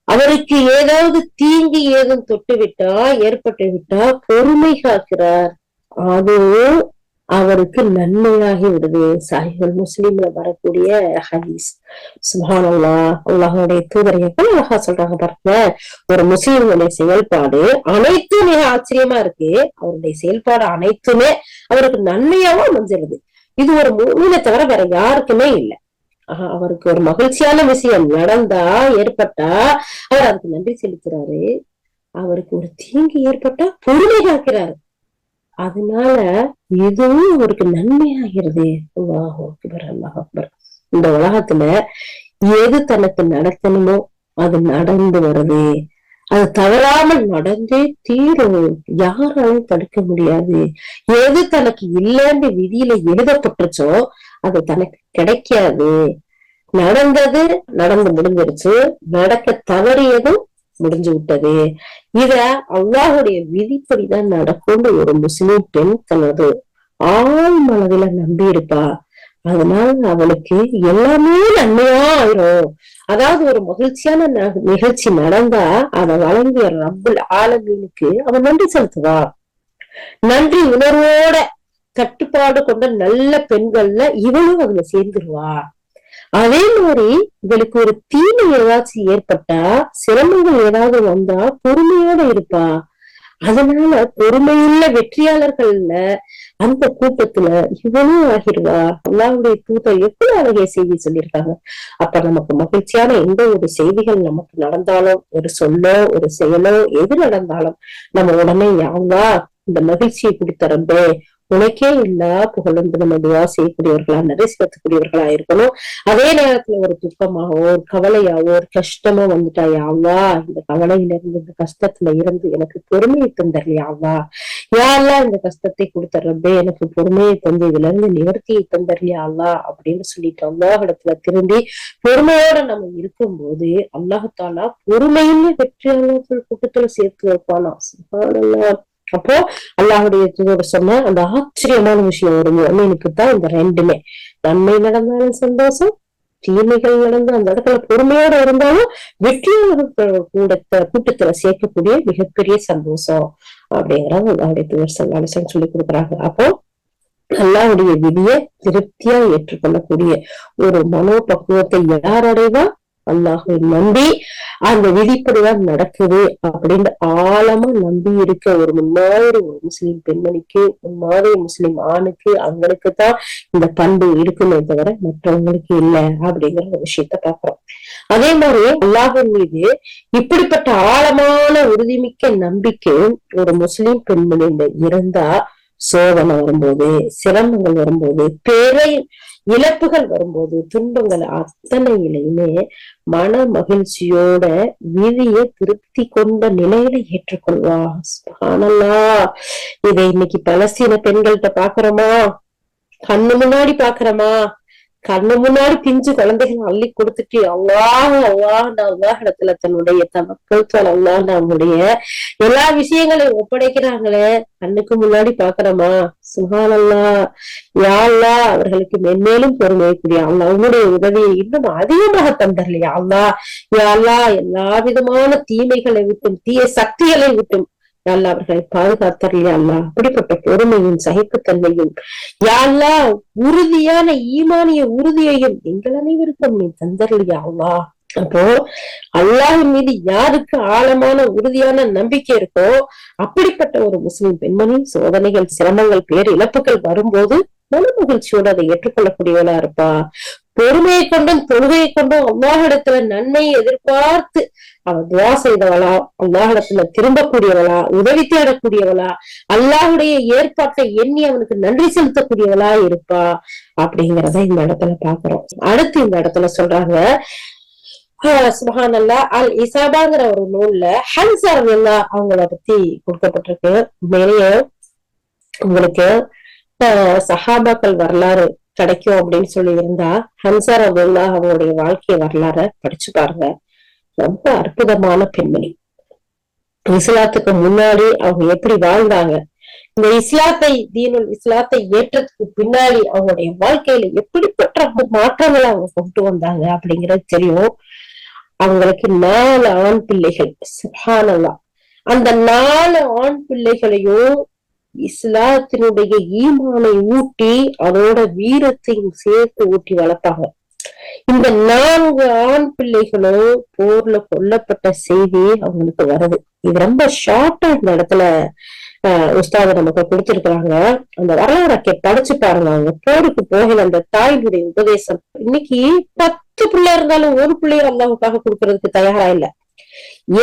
அவருக்கு ஏதாவது தீங்கு ஏதும் தொட்டு விட்டா ஏற்பட்டு விட்டா பொறுமை காக்கிறார். அதுவும் அவருக்கு நன்மையாகி விடுது. சஹீஹுல் முஸ்லிம்ல வரக்கூடிய ஹதீஸ். சுப்ஹானல்லாஹ், அல்லாஹ்வுடைய தூதர் எவ்வளவு அழகா சொல்றாங்க பாருங்க. ஒரு முஸ்லிமுடைய செயல்பாடு அனைத்தும் மிக ஆச்சரியமா இருக்கு. அவருடைய செயல்பாடு அனைத்துமே அவருக்கு நன்மையாவும் அமைஞ்சிருது. இது ஒரு மூமினை தவிர வேற யாருக்குமே இல்லை. அவருக்கு ஒரு மகிழ்ச்சியான விஷயம் நடந்தா ஏற்பட்டா அவர் அதுக்கு நன்றி செலுத்துறாரு. அவருக்கு ஒரு தீங்கு ஏற்பட்டா பொறுமை காக்கிறாரு. அதனால இதுவும் அவருக்கு நன்மையாகிறது. அல்லாஹ் அக்பர், அல்லாஹ் அக்பர். இந்த உலகத்துல எது தனக்கு நடக்கணுமோ அது நடந்து வருது. அது தவறாமல் நடந்தே தீரும். யாராலும் தடுக்க முடியாது. எது தனக்கு இல்லைன்னு விதியில எழுதப்பட்டுச்சோ அது தனக்கு கிடைக்காது. நடந்தது நடந்து முடிஞ்சிருச்சு, நடக்க தவறியதும் முடிஞ்சு விட்டது. இத அல்லாஹ்வுடைய விதிப்படிதான் நடக்கும்னு ஒரு முஸ்லிம் பெண் தனது ஆழ் மனதில நம்பி இருப்பா. அதனால அவளுக்கு எல்லாமே நன்மையா ஆயிரும். அதாவது ஒரு மகிழ்ச்சியான நிகழ்ச்சி நடந்தா அதை வழங்கிய ரப்புல் ஆலமீனுக்கு அவன் நன்றி செலுத்துவா. நன்றி உணர்வோட கட்டுப்பாடு கொண்ட நல்ல பெண்கள்ல இவளும் அதுல சேர்ந்துருவா. அதே மாதிரி இவளுக்கு ஒரு தீமை ஏதாச்சும் ஏற்பட்டா, சிரமங்கள் ஏதாவது வந்தா பொறுமையோட இருப்பா. அதனால பொறுமையுள்ள வெற்றியாளர்கள்ல அந்த கூட்டத்துல இவனும் ஆகிடுவா. அல்லாஹ்வுடைய தூதர் எவ்வளவு அழகிய செய்தி சொல்லியிருக்காங்க. அப்ப நமக்கு மகிழ்ச்சியான எந்த ஒரு செய்திகள் நமக்கு நடந்தாலும், ஒரு சொல்லோ ஒரு செயலோ எது நடந்தாலும் நம்ம உடனே யாவா இந்த மகிழ்ச்சியை கொடுத்தரம்பே உனக்கே இல்லா புகழ்ந்து நம்ம துவா செய்யக்கூடியவர்களா, நரிசிக்கக்கூடியவர்களா இருக்கணும். அதே நேரத்துல ஒரு துக்கமாவோ, ஒரு கவலையாவோ, ஒரு கஷ்டமோ வந்துட்டா, யாவா இந்த கவலையில இருந்து, இந்த கஷ்டத்துல இருந்து எனக்கு பொறுமையை தந்தர்லியாவா, யாரெல்லாம் இந்த கஷ்டத்தை கொடுத்துறதே எனக்கு பொறுமையை தந்து இதுல இருந்து நிவர்த்தியை தந்தர்லியாவா அப்படின்னு சொல்லிட்டு அல்லாஹிடத்துல திரும்பி பொறுமையோட நம்ம இருக்கும்போது அல்லாஹாலா பொறுமையுமே வெற்றியாளர்கள் கூட்டத்துல சேர்த்து வைப்பானா. அப்போ அல்லாஹுடைய தூதர் சொன்ன அந்த ஆச்சரியமான விஷயம் ஒரு முஃமினுக்கு தான் இந்த ரெண்டுமே. நன்மை நடந்தாலும் சந்தோஷம், தீமைகள் நடந்து அந்த இடத்துல பொறுமையோட இருந்தாலும் வெற்றியாளர்கள் கூட்டத்துல சேர்க்கக்கூடிய மிகப்பெரிய சந்தோஷம் அப்படிங்கிறத அல்லாஹுடைய தூதர் ஸல்லல்லாஹு சொல்லி கொடுக்குறாங்க. அப்போ அல்லாஹ்வுடைய விதியை திருப்தியா ஏற்றுக்கொள்ளக்கூடிய ஒரு மனோபக்குவத்தை யார் அடைவா, அல்லாஹை நம்பி அந்த விதிப்படிதான் நடக்குது அப்படின்னு ஆழமா நம்பி இருக்க ஒரு முன்னாடி ஒரு முஸ்லிம் பெண்மணிக்கு, முன்னாடி முஸ்லிம் ஆணுக்கு, அவங்களுக்கு தான் இந்த பண்பு இருக்குமே தவிர மற்றவங்களுக்கு இல்லை அப்படிங்கிற ஒரு விஷயத்த பாக்குறோம். அதே மாதிரி அல்லாஹின் மீது இப்படிப்பட்ட ஆழமான உறுதிமிக்க நம்பிக்கை ஒரு முஸ்லிம் பெண்மணி இருந்தா, சோதனை வரும்போது, சிரமங்கள் வரும்போது, பெரிய இழப்புகள் வரும்போது, துன்பங்கள் அத்தனையிலையுமே மன மகிழ்ச்சியோட விதியை திருப்தி கொண்ட நிலையில ஏற்றுக்கொள்வா. சுப்ஹானல்லாஹ். இதை இன்னைக்கு பலஸ்தீன பெண்கள்கிட்ட பாக்குறோமா, கண்ணு முன்னாடி பாக்குறோமா, கண்ணு முன்னாடி பிஞ்சு குழந்தைகளை அள்ளி கொடுத்துட்டு அல்லாஹ் இடத்துல தன்னுடைய தவக்கல் அவங்களுடைய எல்லா விஷயங்களையும் ஒப்படைக்கிறாங்களே, கண்ணுக்கு முன்னாடி பாக்குறோமா. சுப்ஹானல்லாஹ். யா அல்லாஹ் அவர்களுக்கு மென்மேலும் பொறுமையக்கூடிய அல்லாஹ் அவங்களுடைய உதவியை இன்னும் அதிகமாக தந்தரலையா அல்லாஹ். யா அல்லாஹ் எல்லா விதமான தீமைகளை விட்டும், தீய சக்திகளை விட்டும் யாழ்லா அவர்களை பாதுகாத்தரலையா அல்லாஹ். அப்படிப்பட்ட பொறுமையும் சகிப்புத்தன்மையும் யாழ்லா உறுதியான ஈமானிய உறுதியையும் எங்கள் அனைவருக்கும் நீ தந்தரலையா அல்லாஹ். அப்போ அல்லாஹின் மீது யாருக்கு ஆழமான உறுதியான நம்பிக்கை இருக்கோ அப்படிப்பட்ட ஒரு முஸ்லிம் பெண்மணி சோதனைகள், சிரமங்கள், பேர் இழப்புகள் வரும்போது மன மகிழ்ச்சியோடு அதை ஏற்றுக்கொள்ளக்கூடியவளா இருப்பா. பொறுமையை கொண்டும் தொழுகையை கொண்டும் அல்லாஹிடத்துல நன்மையை எதிர்பார்த்து அவ துவா செய்தவளா, அல்லாஹிடத்துல திரும்பக்கூடியவளா, உதவி தேடக்கூடியவளா, அல்லாஹுடைய ஏற்பாட்டை எண்ணி அவனுக்கு நன்றி செலுத்தக்கூடியவளா இருப்பா அப்படிங்கிறத இந்த இடத்துல பாக்குறோம். அடுத்து இந்த இடத்துல சொல்றாங்க, சுப்ஹானல்லாஹ், அல் இசாபாங்கிற ஒரு நூல்ல ஹன்ஸா ரலியல்லாஹு அவங்கள பத்தி கொடுக்கப்பட்டிருக்கு. உண்மையிலேயே உங்களுக்கு சஹாபாக்கள் வரலாறு கிடைக்கும் அப்படின்னு சொல்லி இருந்தா ஹன்ஸா ரலியல்லாஹு அவங்களுடைய வாழ்க்கை வரலாற படிச்சு பாருங்க. ரொம்ப அற்புதமான பெண்மணி. இஸ்லாத்துக்கு முன்னாடி அவங்க எப்படி வாழ்ந்தாங்க, இந்த இஸ்லாத்தை, தீனுல் இஸ்லாத்தை ஏற்றதுக்கு பின்னாடி அவங்களுடைய வாழ்க்கையில எப்படிப்பட்ட மாற்றங்களை அவங்க கொண்டு வந்தாங்க அப்படிங்கிறது தெரியும். அவங்களுக்கு 4 ஆண் பிள்ளைகள். சுப்ஹானல்லாஹ். அந்த 4 ஆண் பிள்ளைகளையும் இஸ்லாத்தினுடைய ஈமானை ஊட்டி அதோட வீரத்தையும் சேர்த்து ஊட்டி வளர்ப்பாங்க. இந்த 4 ஆண் பிள்ளைகளும் போர்ல கொல்லப்பட்ட செய்தி அவங்களுக்கு வருது. இது ரொம்ப ஷார்ட்டா இந்த இடத்துல உஸ்தாத நமக்கு கொடுத்திருக்கிறாங்க. அந்த வரலாறை படிச்சு பாருங்க. அவங்க போருக்கு போகல அந்த தாயினுடைய உபதேசம். இன்னைக்கு 10 பிள்ளை இருந்தாலும் ஒரு பிள்ளைய அல்லாஹ்வுக்காக கொடுக்கறதுக்கு தயாரா இல்ல.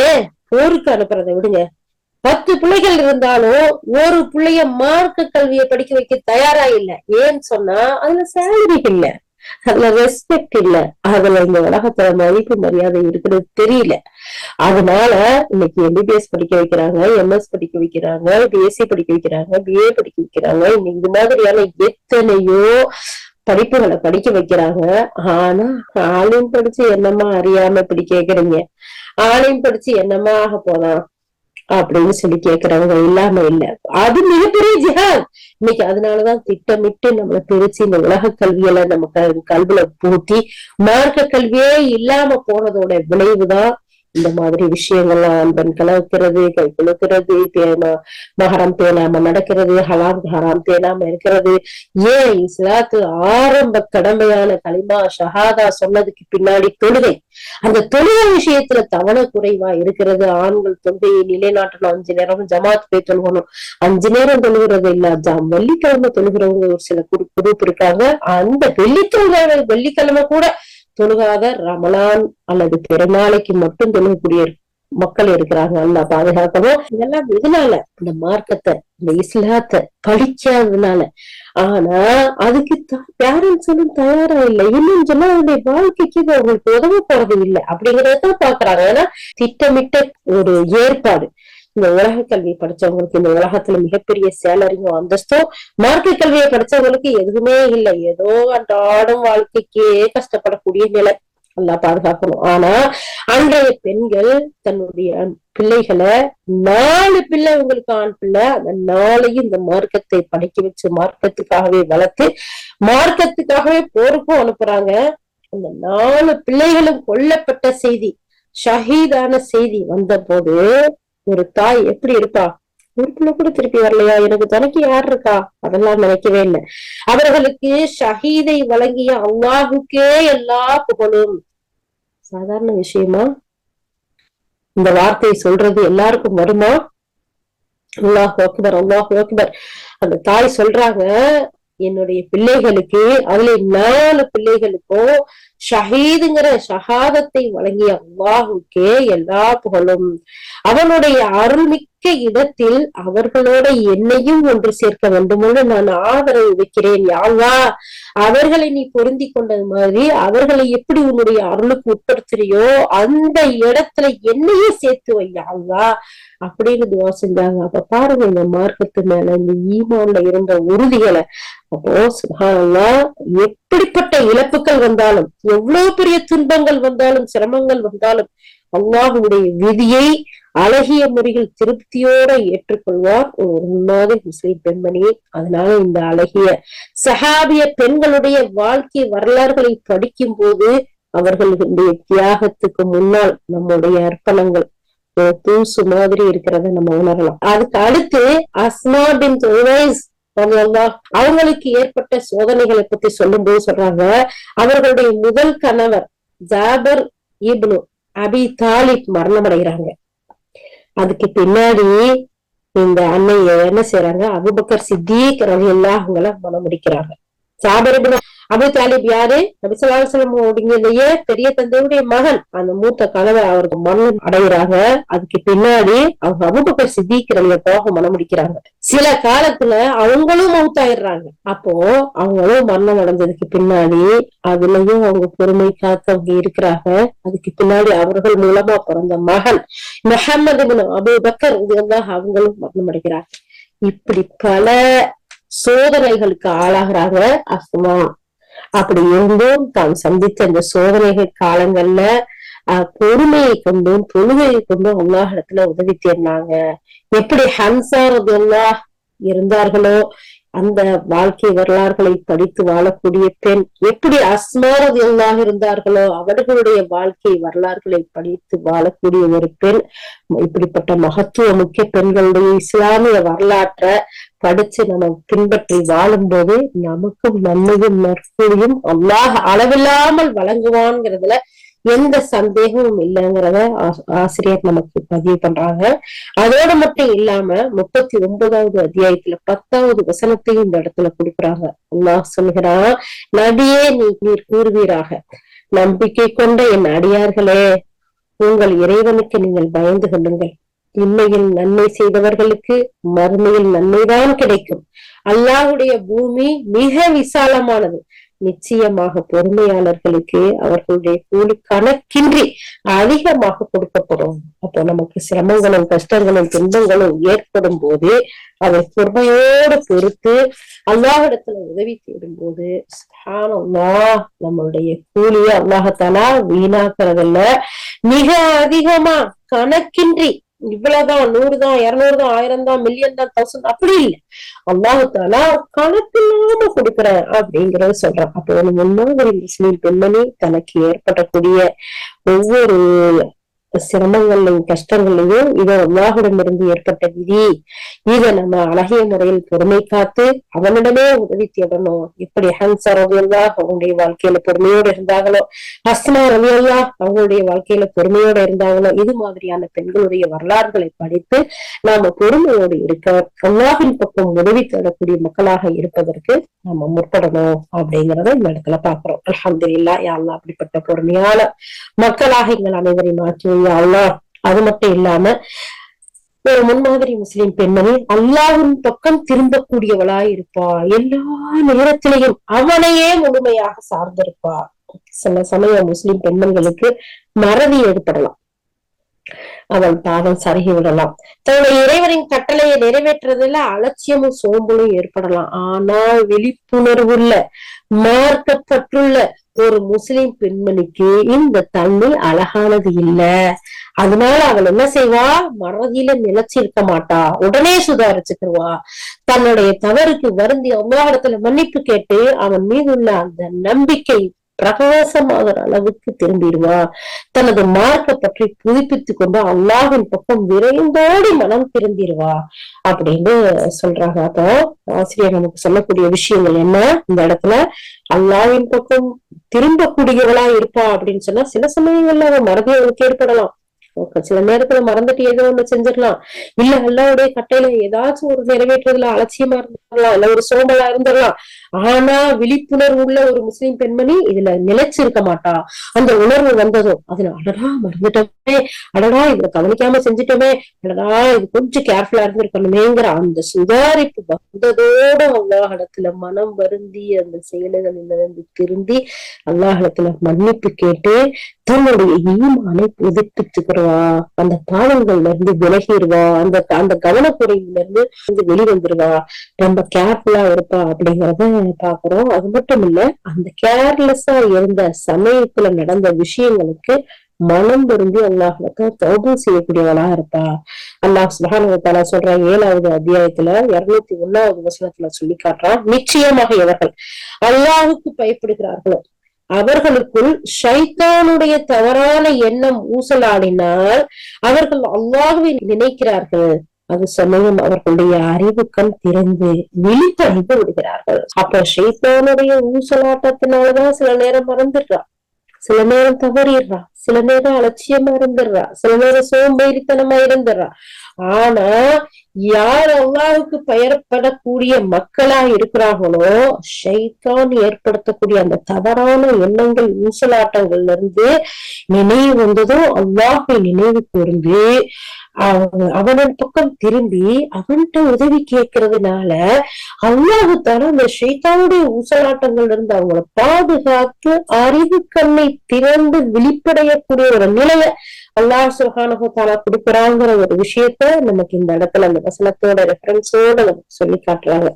ஏன் போருக்கு அனுப்புறதை விடுங்க, 10 பிள்ளைகள் இருந்தாலும் ஒரு பிள்ளைய மார்க்க கல்வியை படிக்க வைக்க தயாரா இல்ல. ஏன்னு சொன்னா அதுல சேலரி இல்ல, அதுல ரெஸ்பெக்ட் இல்ல, அதுல இந்த உலகத்துல மதிப்பு மரியாதை இருக்கிறது தெரியல. அதனால இன்னைக்கு MBBS படிக்க வைக்கிறாங்க, MS படிக்க வைக்கிறாங்க, BSc படிக்க வைக்கிறாங்க, BA படிக்க வைக்கிறாங்க. இன்னைக்கு இது மாதிரியான எத்தனையோ படிப்புகளை படிக்க வைக்கிறாங்க. ஆனா ஆளையும் படிச்சு என்னமா அறியாம இப்படி கேக்குறீங்க, ஆளையும் படிச்சு என்னமா ஆக போலாம் அப்படின்னு சொல்லி கேக்குறவங்க இல்லாம இல்ல. அது மிகப்பெரிய ஜிஹாத் இன்னைக்கு. அதனாலதான் திட்டமிட்டு நம்மளை பிரிச்சு இந்த உலக கல்வியில நமக்கு கல்வியில பூட்டி மார்க்க கல்வியே இல்லாம போனதோட விளைவுதான் இந்த மாதிரி விஷயங்கள்லாம். பெண் கலக்கிறது, கை குலுக்கிறது, மகரம் பேணாம நடக்கிறது, ஹலாம் ஹராம் பேணாம இருக்கிறது. ஏன் இஸ்லாத்து ஆரம்ப கடமையான கலிமா ஷஹாதா சொன்னதுக்கு பின்னாடி தொழுகை, அந்த தொழுகை விஷயத்துல தவணை குறைவா இருக்கிறது. ஆண்கள் தொழுகையை நிலைநாட்டணும், 5 நேரம் ஜமாத் போய் தொழுகணும். 5 நேரம் தொழுகிறது இல்ல, வெள்ளிக்கிழமை தொழுகிறவங்க ஒரு சில குரூப் இருக்காங்க. அந்த வெள்ளிக்கிழமை கூட தொழுகாத ரமலான் அல்லது பெருநாளைக்கு மட்டும் தொழுகக்கூடிய மக்கள் இருக்கிறாங்க. அல்லாஹ் பாதுகாக்கணும். இதெல்லாம் எதனால? இந்த மார்க்கத்தை, இந்த இஸ்லாத்தை படிக்காததுனால. ஆனா அதுக்கு பேரண்ட்ஸும் தயாரா இல்லை. இன்னும் சொன்னா அவருடைய வாழ்க்கைக்கு அவங்களுக்கு உதவ போறது இல்லை அப்படிங்கறதான் பாக்குறாங்க. ஏன்னா திட்டமிட்ட ஒரு ஏற்பாடு. இந்த உலக கல்வி படிச்சவங்களுக்கு இந்த உலகத்துல மிகப்பெரிய சேலரியும் அந்தஸ்தும், மார்க்க கல்வியை படிச்சவங்களுக்கு எதுவுமே இல்லை. ஏதோ அன்றாடம் வாழ்க்கைக்கே கஷ்டப்படக்கூடிய நிலை. நல்லா பாதுகாக்கணும். ஆனா அன்றைய பெண்கள் தன்னுடைய பிள்ளைகளை 4 பிள்ளை, உங்களுக்கு ஆண் பிள்ளை, அந்த 4ஐயும் இந்த மார்க்கத்தை படிக்க வச்சு மார்க்கத்துக்காகவே வளர்த்து மார்க்கத்துக்காகவே போருக்கும் அனுப்புறாங்க. அந்த 4 பிள்ளைகளும் கொல்லப்பட்ட செய்தி, ஷஹீதான செய்தி வந்த போது ஒரு தாய் எப்படி இருப்பா? ஒரு பிள்ளை கூட திருப்பி வரலையா, எனக்கு துணைக்கு யார் இருக்கா, அதெல்லாம் நினைக்கவே இல்லை. அவர்களுக்கு ஷஹீதை வழங்கிய அல்லாஹுக்கே எல்லா புகழும். சாதாரண விஷயமா இந்த வார்த்தையை சொல்றது எல்லாருக்கும் வருமா? அல்லாஹ் அக்பர், அல்லாஹ் அக்பர். அந்த தாய் சொல்றாங்க, என்னுடைய பிள்ளைகளுக்கு, அதுல 4 பிள்ளைகளுக்கும் ஷஹீதுங்கிற ஷஹாதத்தை வழங்கிய அல்லாஹுக்கே எல்லா புகழும். அவனுடைய அருள்மிக்க இடத்தில் அவர்களோட என்னையும் ஒன்று சேர்க்க வேண்டுமென்று நான் ஆதரவு வைக்கிறேன். யா அல்லாஹ், அவர்களை நீ பொருந்தி கொண்டது மாதிரி அவர்களை எப்படி உன்னுடைய அருளுக்கு உட்படுத்துறியோ அந்த இடத்துல என்னையும் சேர்த்து வை யா அல்லாஹ் அப்படின்னு துவா செஞ்சாங்க. அப்ப பாருங்க இந்த மார்க்கத்து மேல இந்த ஈமான்ல இருந்த உறுதிகளை. அப்போ சுப்ஹானல்லாஹ், எப்படிப்பட்ட இழப்புகள் வந்தாலும், எவ்வளவு பெரிய துன்பங்கள் வந்தாலும், சிரமங்கள் வந்தாலும் அல்லாஹ்வுடைய விதியை அழகிய முறையில் திருப்தியோட ஏற்றுக்கொள்வார் ஒரு முன்னாடி முஸ்லிம் பெண்மணி. அதனால இந்த அழகிய சஹாபிய பெண்களுடைய வாழ்க்கை வரலாறுகளை படிக்கும் போது அவர்களுடைய தியாகத்துக்கு முன்னால் நம்முடைய அர்ப்பணங்கள் தூசு மாதிரி இருக்கிறத நம்ம உணரலாம். அதுக்கு அடுத்து அஸ்மா பின்த் உவைஸ் அவங்களுக்கு ஏற்பட்ட சோதனைகளை பத்தி சொல்லும் போது சொல்றாங்க, அவர்களுடைய முதல் கணவர் ஜாபர் இப்னு அபி தாலிப் மரணம் அடைகிறாங்க. அதுக்கு பின்னாடி இந்த அன்னை என்ன செய்யறாங்க, அபூபக்கர் சித்திக் ரலியல்லாஹு அவங்கள மனம் முடிக்கிறாங்க. ஜாபர் இப்னு அபு தாலிப் யாரு? நபி ஸல்லல்லாஹு அலைஹி வஸல்லம் பெரிய தந்தையுடைய மகன். அந்த மூத்த கணவர் அவருக்கு மரணம் அடைகிறாங்க. அதுக்கு பின்னாடி அவங்க அபூபக்கர் சித்திக் ரலியல்லாஹு மனம் முடிக்கிறாங்க. சில காலத்துல அவங்களும் மௌத்தாயிடுறாங்க. அப்போ அவங்களும் மரணம் அடைஞ்சதுக்கு பின்னாடி அதுலயும் அவங்க பொறுமை காத்தவங்க இருக்கிறாங்க. அதுக்கு பின்னாடி அவர்கள் மூலமா பிறந்த மகன் முஹம்மது இப்னு அபூபக்கர் அவங்களும் மரணம் அடைகிறாங்க. இப்படி பல சோதனைகளுக்கு ஆளாகிறாங்க அஸ்மா. அப்படி இருந்தும் தான் சந்தித்த இந்த சோதனைகள் காலங்கள்ல பொறுமையை கொண்டும் தொழுகையை கொண்டும் அல்லாஹ் இடத்துல உதவி தேடினாங்க. எப்படி ஹன்சா ரலியல்லாஹு இருந்தார்களோ அந்த வாழ்க்கை வரலாறுகளை படித்து வாழக்கூடிய பெண், எப்படி அஸ்மா ரலியல்லாஹு இருந்தார்களோ அவர்களுடைய வாழ்க்கை வரலாறுகளை படித்து வாழக்கூடிய ஒரு பெண், இப்படிப்பட்ட மகத்துவ முக்கிய பெண்களுடைய இஸ்லாமிய வரலாற்றை படிச்சு நம்ம பின்பற்றி வாழும்போது நமக்கும் நன்மையும் நற்கூலியும் அல்லாஹ் அளவில்லாமல் வழங்குவான்ங்கிறதுல எந்த சந்தேகமும் இல்லைங்கிறத ஆசிரியர் நமக்கு பதிவு பண்றாங்க. அதோட மட்டும் இல்லாம 39வது அத்தியாயத்துல 10வது வசனத்தையும் இந்த இடத்துல கொடுக்குறாங்க. அல்லாஹ் சொல்கிறான், நபியே நீர் கூறுவீராக, நம்பிக்கை கொண்ட என் அடியார்களே, உங்கள் இறைவனுக்கு நீங்கள் பயந்து கொள்ளுங்கள். இம்மையில் நன்மை செய்தவர்களுக்கு மறுமையில் நன்மைதான் கிடைக்கும். அல்லாஹ்வுடைய பூமி மிக விசாலமானது. நிச்சயமாக பொறுமையாளர்களுக்கு அவர்களுடைய கூலி கணக்கின்றி அதிகமாக கொடுக்கப்படும். அப்போ நமக்கு சிரமங்களும் கஷ்டங்களும் துன்பங்களும் ஏற்படும் போது அதை பொறுமையோடு பொறுத்து அல்லாஹ்விடத்துல உதவி தேடும் போது சுப்ஹானல்லாஹ் நம்மளுடைய கூலிய அல்லாஹ்தாலா வீணாக்குறதில்ல. மிக அதிகமா கணக்கின்றி, இவ்வளவுதான், 100 தான், 200 தான், 1000 தான், மில்லியன் தான், 1000 அப்படி இல்லை, அல்லாஹ்தாலா கணக்கில்லாம கொடுக்குறேன் அப்படிங்கறத சொல்றான். அப்போ ஒரு முன்னாடி முஸ்லிம் பெண்மணி தனக்கு ஏற்படக்கூடிய ஒவ்வொரு சிரமங்களையும் கஷ்டங்களையும் இதை அல்லாஹ்விடமிருந்து ஏற்பட்ட விதி, இதை நம்ம அழகிய முறையில் பொறுமை காத்து அவனிடமே உதவி தேடணும். எப்படி ஹன்சா ரலியல்லாஹு அவங்களுடைய வாழ்க்கையில பொறுமையோடு இருந்தாங்களோ, அஸ்மா ரலியல்லாஹு அவங்களுடைய வாழ்க்கையில பொறுமையோடு இருந்தாங்களோ, இது மாதிரியான பெண்களுடைய வரலாறுகளை படித்து நாம பொறுமையோடு இருக்க அல்லாஹ்வின் பக்கம் உதவி தேடக்கூடிய மக்களாக இருப்பதற்கு நம்ம முற்படணும் அப்படிங்கறத இந்த இடத்துல பாக்குறோம். அல்ஹம்துலில்லாஹ், யா அல்லாஹ் அப்படிப்பட்ட பொறுமையான மக்களாக எங்கள் அனைவரையும் மாற்றி அல்லாஹ் அது மட்டும் இல்லாம ஒரு முன்மாதிரி முஸ்லிம் பெண்மணி அல்லாஹ்வின் பக்கம் திரும்பக்கூடியவளா இருப்பா. எல்லா நேரத்திலையும் அவனையே முழுமையாக சார்ந்திருப்பா. சில சமயம் முஸ்லிம் பெண்மணிகளுக்கு மறதி ஏற்படலாம், அவன் பாதம் சருகி விடலாம், தன்னுடைய இறைவனின் கட்டளையை நிறைவேற்றுறதுல அலட்சியமும் சோம்பலும் ஏற்படலாம். ஆனால் விழிப்புணர்வுள்ள மார்க்கப்பட்டுள்ள ஒரு முஸ்லிம் பெண்மணிக்கு இந்த தன்மை அழகானது இல்ல. அதனால அவள் என்ன செய்வா, மறதியில நிலைச்சிருக்க மாட்டா, உடனே சுதாரிச்சுக்குவா. தன்னுடைய தவறுக்கு வருந்தி அல்லாஹ்விடத்துல மன்னிப்பு கேட்டு அவன் மீது உள்ள அந்த நம்பிக்கை பிரகாசமாகிற அளவுக்கு திரும்பிடுவா. தனது மார்க்க பற்றி புதுப்பித்துக் கொண்டு அல்லாஹ்வின் பக்கம் விரைந்தோடி மனம் திரும்பிடுவா அப்படின்னு சொல்றாங்க. அப்போ ஆசிரியர் நமக்கு சொல்லக்கூடிய விஷயங்கள் என்ன, இந்த இடத்துல அல்லாஹ்வின் பக்கம் திரும்பக்கூடியவளா இருப்பா அப்படின்னு சொன்னா சில சமயங்கள்ல அவன் மறதி அவளுக்கு ஏற்படலாம். சில நேரத்துல மறந்துட்டு ஏதோ ஒண்ணு செஞ்சிடலாம், இல்ல அல்லாஹ்வுடைய கட்டையில ஏதாச்சும் ஒரு நிறைவேற்றுறதுல அலட்சியமா இருந்துடலாம், இல்ல ஒரு சோம்பலா இருந்துடலாம். ஆனா விழிப்புணர்வு உள்ள ஒரு முஸ்லிம் பெண்மணி இதுல நிலைச்சிருக்க மாட்டா. அந்த உணர்வு வந்ததும் அதுல அடடா மறந்துட்டோமே, அடடா இதுல கவனிக்காம செஞ்சுட்டோமே, அடடா இது கொஞ்சம் கேர்ஃபுல்லா இருந்திருக்கணுமேங்கிற அந்த சுதாரிப்பு வந்ததோட அல்லாஹ்விடத்துல மனம் வருந்தி அந்த செயல்களிலிருந்து திருந்தி அல்லாஹ்விடத்துல மன்னிப்பு கேட்டு தன்னுடைய ஈமானை புதுப்பிச்சுக்கிடுவா. அந்த பாவங்கள்ல இருந்து விலகிடுவா. அந்த கவனக்குறையில இருந்து வெளிவந்துருவா. ரொம்ப கேர்ஃபுல்லா இருப்பா அப்படிங்கறத பாக்குறோம். அது மட்டும் இல்ல, அந்த கேர்லெஸ்ஸா இருந்த சமயத்துல நடந்த விஷயங்களுக்கு மனம் விரும்பி அல்லாஹ்வுக்கு தௌபா செய்யக்கூடியவளா இருப்பா. அல்லாஹ் சுப்ஹானஹு வ தஆலா சொல்ற 7வது அத்தியாயத்துல 201வது வசனத்துல சொல்லி காட்டுறான், நிச்சயமாக இவர்கள் அல்லாஹ்வுக்கு பயப்படுகிறார்களோ அவர்களுக்குள் ஷைத்தானுடைய தவறான எண்ணம் ஊசலாடினால் அவர்கள் அல்லாஹ்வை நினைக்கிறார்கள். அது சமயம் அவர்களுடைய அறிவு கண் திறந்து விழிப்படைந்து விடுகிறார்கள். அப்ப ஷைத்தானுடைய ஊசலாட்டத்தினாலதான் சில நேரம் மறந்துடுறா, சில நேரம் தவறிடுறா, சில நேரம் அலட்சியமா இருந்துடுறா, சில நேரம் சோம்பேறித்தனமா இருந்துடுறா. ஆனா யார் அல்லாஹ்வுக்கு பெயர்படக்கூடிய மக்களா இருக்கிறார்களோ ஷைத்தான் ஏற்படுத்தக்கூடிய அந்த தவறான எண்ணங்கள் ஊசலாட்டங்கள்ல இருந்து நினைவு வந்ததும் அல்லாஹ்வை நினைவு கூர்ந்து அவனின் பக்கம் திரும்பி அவன்கிட்ட உதவி கேட்கறதுனால அல்லாஹ்வுத்தால அந்த ஷைத்தானுடைய ஊசலாட்டங்கள்ல இருந்து அவங்கள பாதுகாத்து அறிவு கண்ணை திறந்து விழிப்படையக்கூடிய ஒரு நிலைய அல்லாஹ் சுப்ஹானஹு வ தஆலா கொடுக்குறாங்கிற ஒரு விஷயத்த நமக்கு இந்த இடத்துல அந்த வசனத்தோட ரெஃபரன்ஸோட நமக்கு சொல்லி காட்டுறாங்க.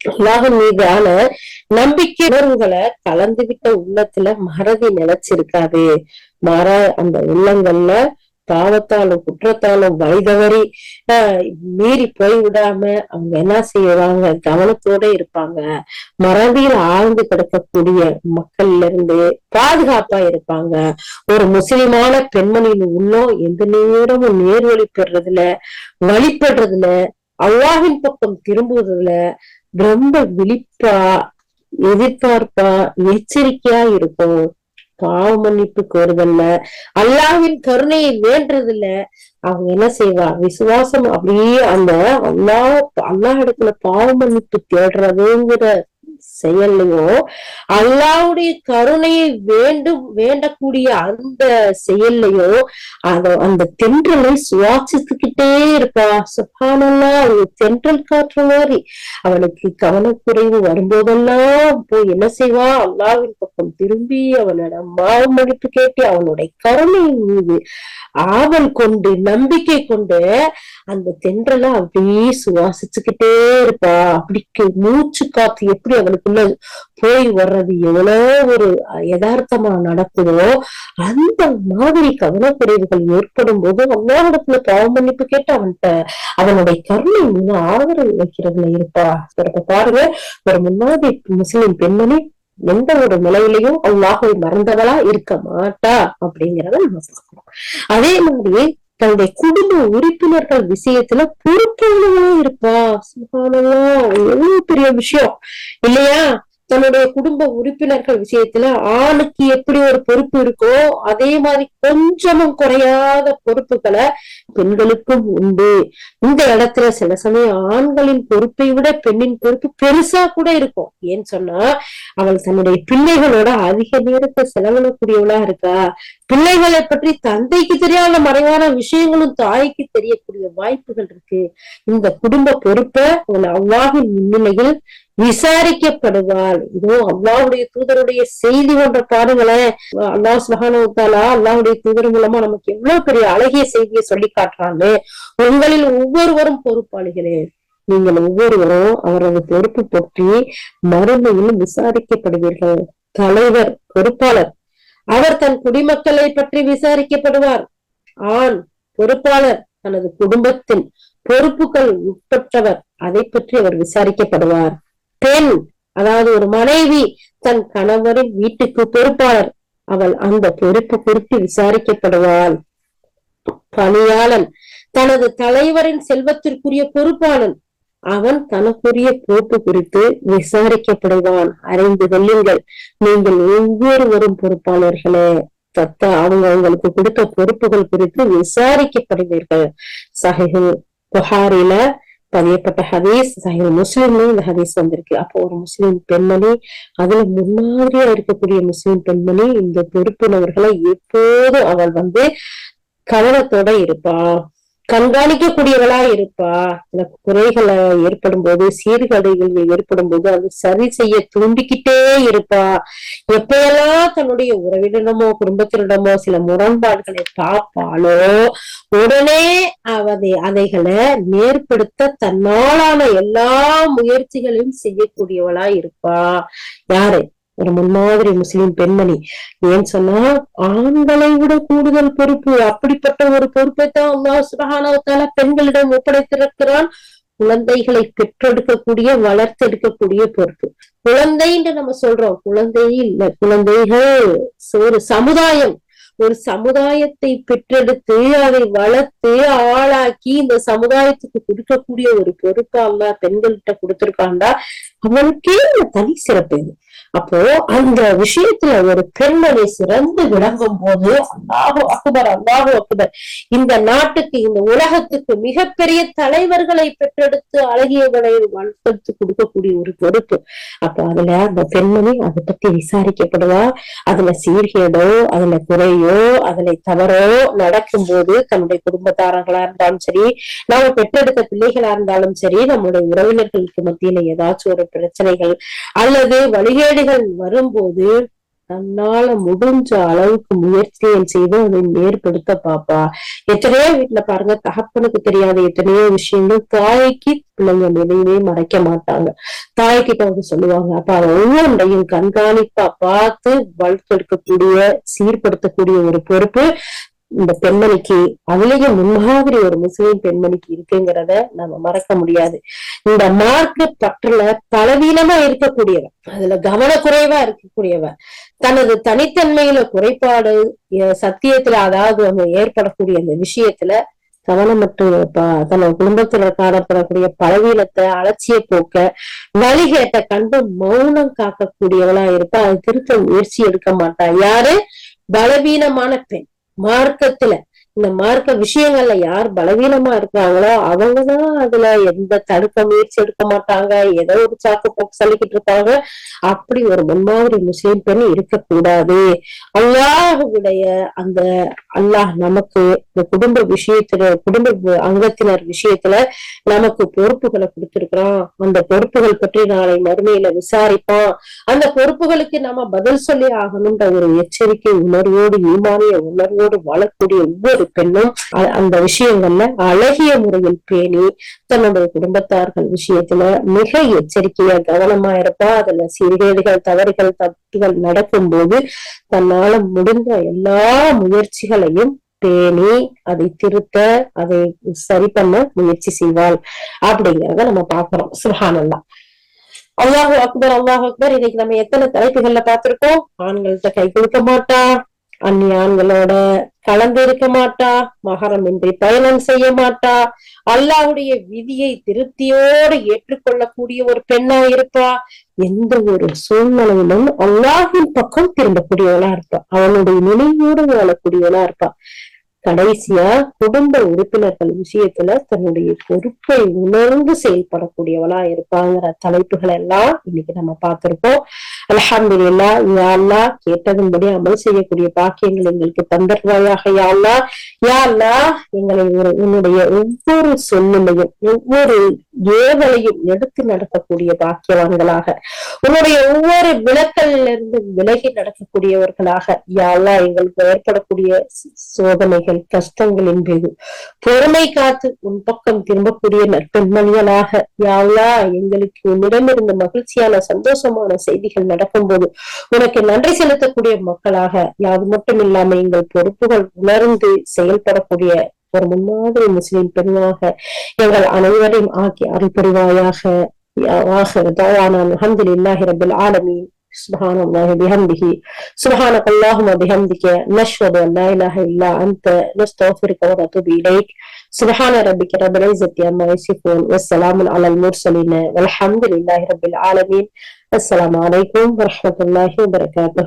அல்லாஹ்வின் மீதான நம்பிக்கை உணர்வுகளை கலந்துவிட்ட உள்ளத்துல மறதி நிலைச்சிருக்காது. மாறா அந்த உள்ளங்கள்ல பாவத்தாலும் குற்றத்தாலும் வழிதவறி மீறி போய் விடாம அவங்க என்ன செய்வாங்க, கவனத்தோட இருப்பாங்க. மறதியில் ஆழ்ந்து கிடக்கக்கூடிய மக்கள்ல இருந்து பாதுகாப்பா இருப்பாங்க. ஒரு முஸ்லிமான பெண்மணியின் உள்ளம் எந்த நேரமும் நேர்வழி பெறதுல வழிபடுறதுல அல்லாஹ்வின் பக்கம் திரும்புவதுல ரொம்ப விழிப்பா எதிர்பார்ப்பா எச்சரிக்கையா இருக்கும். பாவ மன்னிப்பு கோருதல்ல அல்லாஹ்வின் கருணையை வேண்டதில்ல. அவங்க என்ன செய்வா, விசுவாசம் அப்படியே அந்த அல்லாஹ் இடத்துல பாவ மன்னிப்பு தேடுறதுங்கிற செயல்லையும் அல்லாஹ்வுடைய கருணையை வேண்டக்கூடிய அந்த செயல்லையும் அந்த தென்றலை சுவாசித்துக்கிட்டே இருப்பா. சுப்ஹானல்லாஹ், அது தென்றல் காற்று மாதிரி அவனுக்கு கவனக்குறைவு வரும்போதெல்லாம் போய் என்ன செய்வா, அல்லாஹ்வின் பக்கம் திரும்பி அவனோட மன்னிப்பு கேட்டு அவனுடைய கருணையின் மீது ஆவல் கொண்டு நம்பிக்கை கொண்டு அந்த தென்றலை அப்படியே சுவாசிச்சுக்கிட்டே இருப்பா. அப்படி மூச்சு காத்து எப்படி அவனுக்குள்ள போய் வர்றது எவ்வளவு ஒரு யதார்த்தமா நடக்குதோ அந்த மாதிரி கவனக்குறைவுகள் ஏற்படும் போது அல்லாஹ்விடத்துல பாவ மன்னிப்பு கேட்டு அவனுடைய கருணை மீது ஆதரவு வைக்கிறதுல இருப்பா. பாருங்க, ஒரு முன்னாடி முஸ்லிம் பெண்மணி எந்த ஒரு நிலையிலையும் அல்லாஹ்வை மறந்தவளா இருக்க மாட்டா அப்படிங்கிறத நம்ம பார்க்கிறோம். அதே மாதிரி தன்னுடைய குடும்ப உறுப்பினர்கள் விஷயத்துல பொறுப்பானவளா இருப்பா. சுப்ஹானல்லாஹ், எவ்வளவு பெரிய விஷயம் இல்லையா? தன்னுடைய குடும்ப உறுப்பினர்கள் விஷயத்துல ஆணுக்கு எப்படி ஒரு பொறுப்பு இருக்கோ அதே மாதிரி கொஞ்சமும் குறையாத பொறுப்புகளை பெண்களுக்கும் உண்டு. இந்த இடத்துல சில சமயம் ஆண்களின் பொறுப்பை விட பெண்ணின் பொறுப்பு பெருசா கூட இருக்கும். ஏன்னு சொன்னா அவள் தன்னுடைய பிள்ளைகளோட அதிக நேரத்தை செலவிடக்கூடியவளா இருக்கா. பிள்ளைகளை பற்றி தந்தைக்கு தெரியாத மறைவான விஷயங்களும் தாய்க்கு தெரியக்கூடிய வாய்ப்புகள் இருக்கு. இந்த குடும்ப பொறுப்பை அல்லாஹ்வின் முன்னிலையில் விசாரிக்கப்படுவாள். இதுவும் அல்லாஹ்வுடைய தூதருடைய செய்தி ஒன்ற பாருங்களேன். அல்லாஹ் சுப்ஹானஹு வ தஆலா அல்லாஹ்வுடைய தூதர் மூலமா நமக்கு எவ்வளவு பெரிய அழகிய செய்தியை சொல்லி காட்டுறாங்க. உங்களில் ஒவ்வொருவரும் பொறுப்பாளிகளே, நீங்கள் ஒவ்வொருவரும் அவரது பொறுப்பு பற்றி மறுமையில் விசாரிக்கப்படுவீர்கள். தலைவர் பொறுப்பாளர் அவர் தன் குடிமக்களை பற்றி விசாரிக்கப்படுவார். ஆண் பொறுப்பாளர் தனது குடும்பத்தின் பொறுப்புகள் உட்பட்டவர், அதை பற்றி அவர் விசாரிக்கப்படுவார். பெண் அதாவது ஒரு மனைவி தன் கணவரின் வீட்டுக்கு பொறுப்பாளர், அவள் அந்த பொறுப்பு குறித்து விசாரிக்கப்படுவாள். பணியாளன் தனது தலைவரின் செல்வத்திற்குரிய பொறுப்பாளன், அவன் தனக்குரிய பொறுப்பு குறித்து விசாரிக்கப்படுவான். அறிந்து கொள்ளுங்கள், நீங்கள் ஒவ்வொருவரும் பொறுப்பாளர்களே. அவங்க அவங்களுக்கு கொடுத்த பொறுப்புகள் குறித்து விசாரிக்கப்படுவீர்கள். சஹீஹுல் புகாரில பதியப்பட்ட ஹதீஸ், சஹீஹுல் முஸ்லிம்லயும் இந்த ஹதீஸ் வந்திருக்கு. அப்போ ஒரு முஸ்லிம் பெண்மணி, அதுல முன்னாடியா இருக்கக்கூடிய முஸ்லிம் பெண்மணி இந்த பொறுப்புள்ளவர்களை எப்போதும் அவள் கவனத்தோட இருப்பா, கண்காணிக்கக்கூடியவளா இருப்பா. இந்த குறைகளை ஏற்படும் போது, சீர்கேடுகள் ஏற்படும் போது அது சரி செய்ய தூண்டிக்கிட்டே இருப்பா. எப்பயெல்லாம் தன்னுடைய உறவினரிடமோ குடும்பத்தினரிடமோ சில முரண்பாடுகளை பார்ப்பாளோ உடனே அதைகளை நேர்படுத்த தன்னாலான எல்லா முயற்சிகளையும் செய்யக்கூடியவளா இருப்பா. யாரு? ஒரு முன்மாதிரி முஸ்லிம் பெண்மணி. ஏன்னு சொன்னா ஆண்களை விட கூடுதல் பொறுப்பு. அப்படிப்பட்ட ஒரு பொறுப்பை தான் அல்லாஹ் சுப்ஹானஹு வ தஆலா பெண்களிடம் ஒப்படைத்திருக்கிறான். குழந்தைகளை பெற்றெடுக்கக்கூடிய வளர்த்தெடுக்கக்கூடிய பொறுப்பு. குழந்தைன்னு நம்ம சொல்றோம், குழந்தை இல்ல, குழந்தைகள் ஒரு சமுதாயம். ஒரு சமுதாயத்தை பெற்றெடுத்து அதை வளர்த்து ஆளாக்கி இந்த சமுதாயத்துக்கு கொடுக்கக்கூடிய ஒரு பொறுப்பு அல்லாஹ் பெண்கள்கிட்ட கொடுத்திருக்காண்டா அவனுக்கே தனி சிறப்பு இது. அப்போ அந்த விஷயத்துல ஒரு பெண்மணி சிறந்து விளங்கும் போது அல்லாஹு அக்பர், அல்லாஹு அக்பர். இந்த நாட்டுக்கு, இந்த உலகத்துக்கு மிகப்பெரிய தலைவர்களை பெற்றெடுத்து அழகியவனை வளர்த்து கொடுக்கக்கூடிய ஒரு பொறுப்பு. அப்ப அதுல அந்த பெண்மணி அதை பத்தி விசாரிக்கப்படுவா. அதுல சீர்கேடோ, அதுல குறையோ, அதுல தவறோ நடக்கும் போது தன்னுடைய குடும்பத்தாரங்களா இருந்தாலும் சரி, நாம பெற்றெடுத்த பிள்ளைகளா இருந்தாலும் சரி, நம்முடைய உறவினர்களுக்கு மத்தியில ஏதாச்சும் ஒரு பிரச்சனைகள் அல்லது வழிகேடுகள் வரும்போது தன்னால முடிஞ்ச அளவுக்கு முயற்சிகள் செய்து அதை ஏற்படுத்த பாப்பா. எத்தனையோ வீட்டுல பாருங்க, தகப்பனுக்கு தெரியாத எத்தனையோ விஷயங்கள் தாய்க்கு பிள்ளைங்க எதையுமே மறைக்க மாட்டாங்க. தாய்கிட்ட சொல்லுவாங்க. அப்ப அதை ஒவ்வொன்றையும் கண்காணிப்பா பார்த்து வளர்த்தெடுக்கக்கூடிய, சீர்படுத்தக்கூடிய ஒரு பொறுப்பு இந்த பெண்மணிக்கு, அதுலயும் முன்மாதிரி ஒரு முஸ்லிம் பெண்மணிக்கு இருக்குங்கிறத நம்ம மறக்க முடியாது. இந்த மார்க்க பற்றுல பலவீனமா இருக்கக்கூடியவன், அதுல கவனக்குறைவா இருக்கக்கூடியவன், தனது தனித்தன்மையில குறைபாடு, சத்தியத்துல அதாவது அவங்க ஏற்படக்கூடிய அந்த விஷயத்துல கவனமற்று இருப்பா. தன்னோட குடும்பத்துல காணப்படக்கூடிய பலவீனத்தை, அலட்சிய போக்க, வழிகேட்ட கண்டு மௌனம் காக்கக்கூடியவளா இருப்பா. அது திருத்த முயற்சி எடுக்க மாட்டா. யாரு? பலவீனமான பெண். மார்க்கத்துல இந்த மார்க்க விஷயங்கள்ல யார் பலவீனமா இருக்காங்களோ அவங்கதான் அதுல எந்த தடுக்க முயற்சி எடுக்க மாட்டாங்க. ஏதோ ஒரு சாக்கு போக்கு சொல்லிக்கிட்டு இருப்பாங்க. அப்படி ஒரு முன்மாதிரி முஸ்லிம் பெண் இருக்கக்கூடாது. அல்லாஹ்வுடைய அந்த அல்லாஹ் நமக்கு இந்த குடும்ப விஷயத்துல, குடும்ப அங்கத்தினர் விஷயத்துல நமக்கு பொறுப்புகளை கொடுத்திருக்கிறோம். அந்த பொறுப்புகள் பற்றி நாளை மறுமையில விசாரிப்போம். அந்த பொறுப்புகளுக்கு நம்ம பதில் சொல்லி ஆகணும்ன்ற ஒரு எச்சரிக்கை உணர்வோடு, ஈமானிய உணர்வோடு வாழக்கூடிய ஒவ்வொரு பெண்ணும் அந்த விஷயங்கள்ல அழகிய முறையில் பேணி தன்னுடைய குடும்பத்தார்கள் விஷயத்துல மிக எச்சரிக்கையா கவனமா இருப்பா. அதுல சீர்கேடுகள், தவறுகள், தப்புகள் நடக்கும் போது தன்னால முடிந்த எல்லா முயற்சிகளையும் பேணி அதை திருத்த, அதை சரி பண்ண முயற்சி செய்வாள் அப்படிங்கிறத நம்ம பாக்குறோம். சுப்ஹானல்லாஹ், அல்லாஹு அக்பர், அல்லாஹு அக்பர். இன்னைக்கு நம்ம எத்தனை தலைப்புகள்ல பார்த்திருக்கோம். ஆண்கள்கிட்ட கை கொடுக்க மாட்டா, அந்நியான்களோட கலந்து இருக்க மாட்டா, மகரமின்றி பயணம் செய்ய மாட்டா, அல்லாஹ்வுடைய விதியை திருப்தியோடு ஏற்றுக்கொள்ளக்கூடிய ஒரு பெண்ணா இருப்பா. எந்த ஒரு சூழ்நிலையிலும் அல்லாஹின் பக்கம் திரும்பக்கூடியவளா இருப்பா, அவனுடைய நினைவோடு வாழக்கூடியவளா இருப்பா. கடைசியா குடும்ப உறுப்பினர்கள் விஷயத்துல தன்னுடைய பொறுப்பை உணர்ந்து செயல்படக்கூடியவளா இருப்பாங்கிற தலைப்புகள் எல்லாம் இன்னைக்கு நம்ம பார்த்திருக்கோம். அல்ஹம்துலில்லாஹ், யா அல்லாஹ் கேட்டதன்படி அமல் செய்யக்கூடிய பாக்கியங்கள் எங்களுக்கு தந்தர்வாயாக யா அல்லாஹ். யா அல்லாஹ், எங்களை உன்னுடைய ஒவ்வொரு சொல்லிலையும் ஒவ்வொரு ஏவலையும் எடுத்து நடக்கக்கூடிய பாக்கியவான்களாக, உன்னுடைய ஒவ்வொரு விளக்கல்ல இருந்து விலகி நடக்கக்கூடியவர்களாக யா அல்லாஹ், எங்களுக்கு ஏற்படக்கூடிய சோதனைகள் கஷ்டங்களின் மீது பொறுமை காத்து உன் பக்கம் திரும்பக்கூடிய நற்பெண்மணிகளாக யா அல்லாஹ், எங்களுக்கு உன்னிடமிருந்து மகிழ்ச்சியான சந்தோஷமான செய்திகள் நடக்கும் போது உனக்கு நன்றி செலுத்தக்கூடிய மக்களாக, அது மட்டும் இல்லாம எங்கள் பொறுப்புகள் உணர்ந்து செயல்படக்கூடிய ஒரு முன்மாதிரி முஸ்லிம் பெண்ணாக எங்கள் அனைவரையும் ஆக்கி அருள் புரிவாயாக. அல்ஹம்துலில்லாஹி ரப்பில் ஆலமீன். سبحان الله بحمده سبحانك اللهم وبحمدك نشهد ان لا اله الا انت نستغفرك ونتوب اليك. سبحان ربك رب العزة عما يصفون والسلام على المرسلين والحمد لله رب العالمين. السلام عليكم ورحمة الله وبركاته.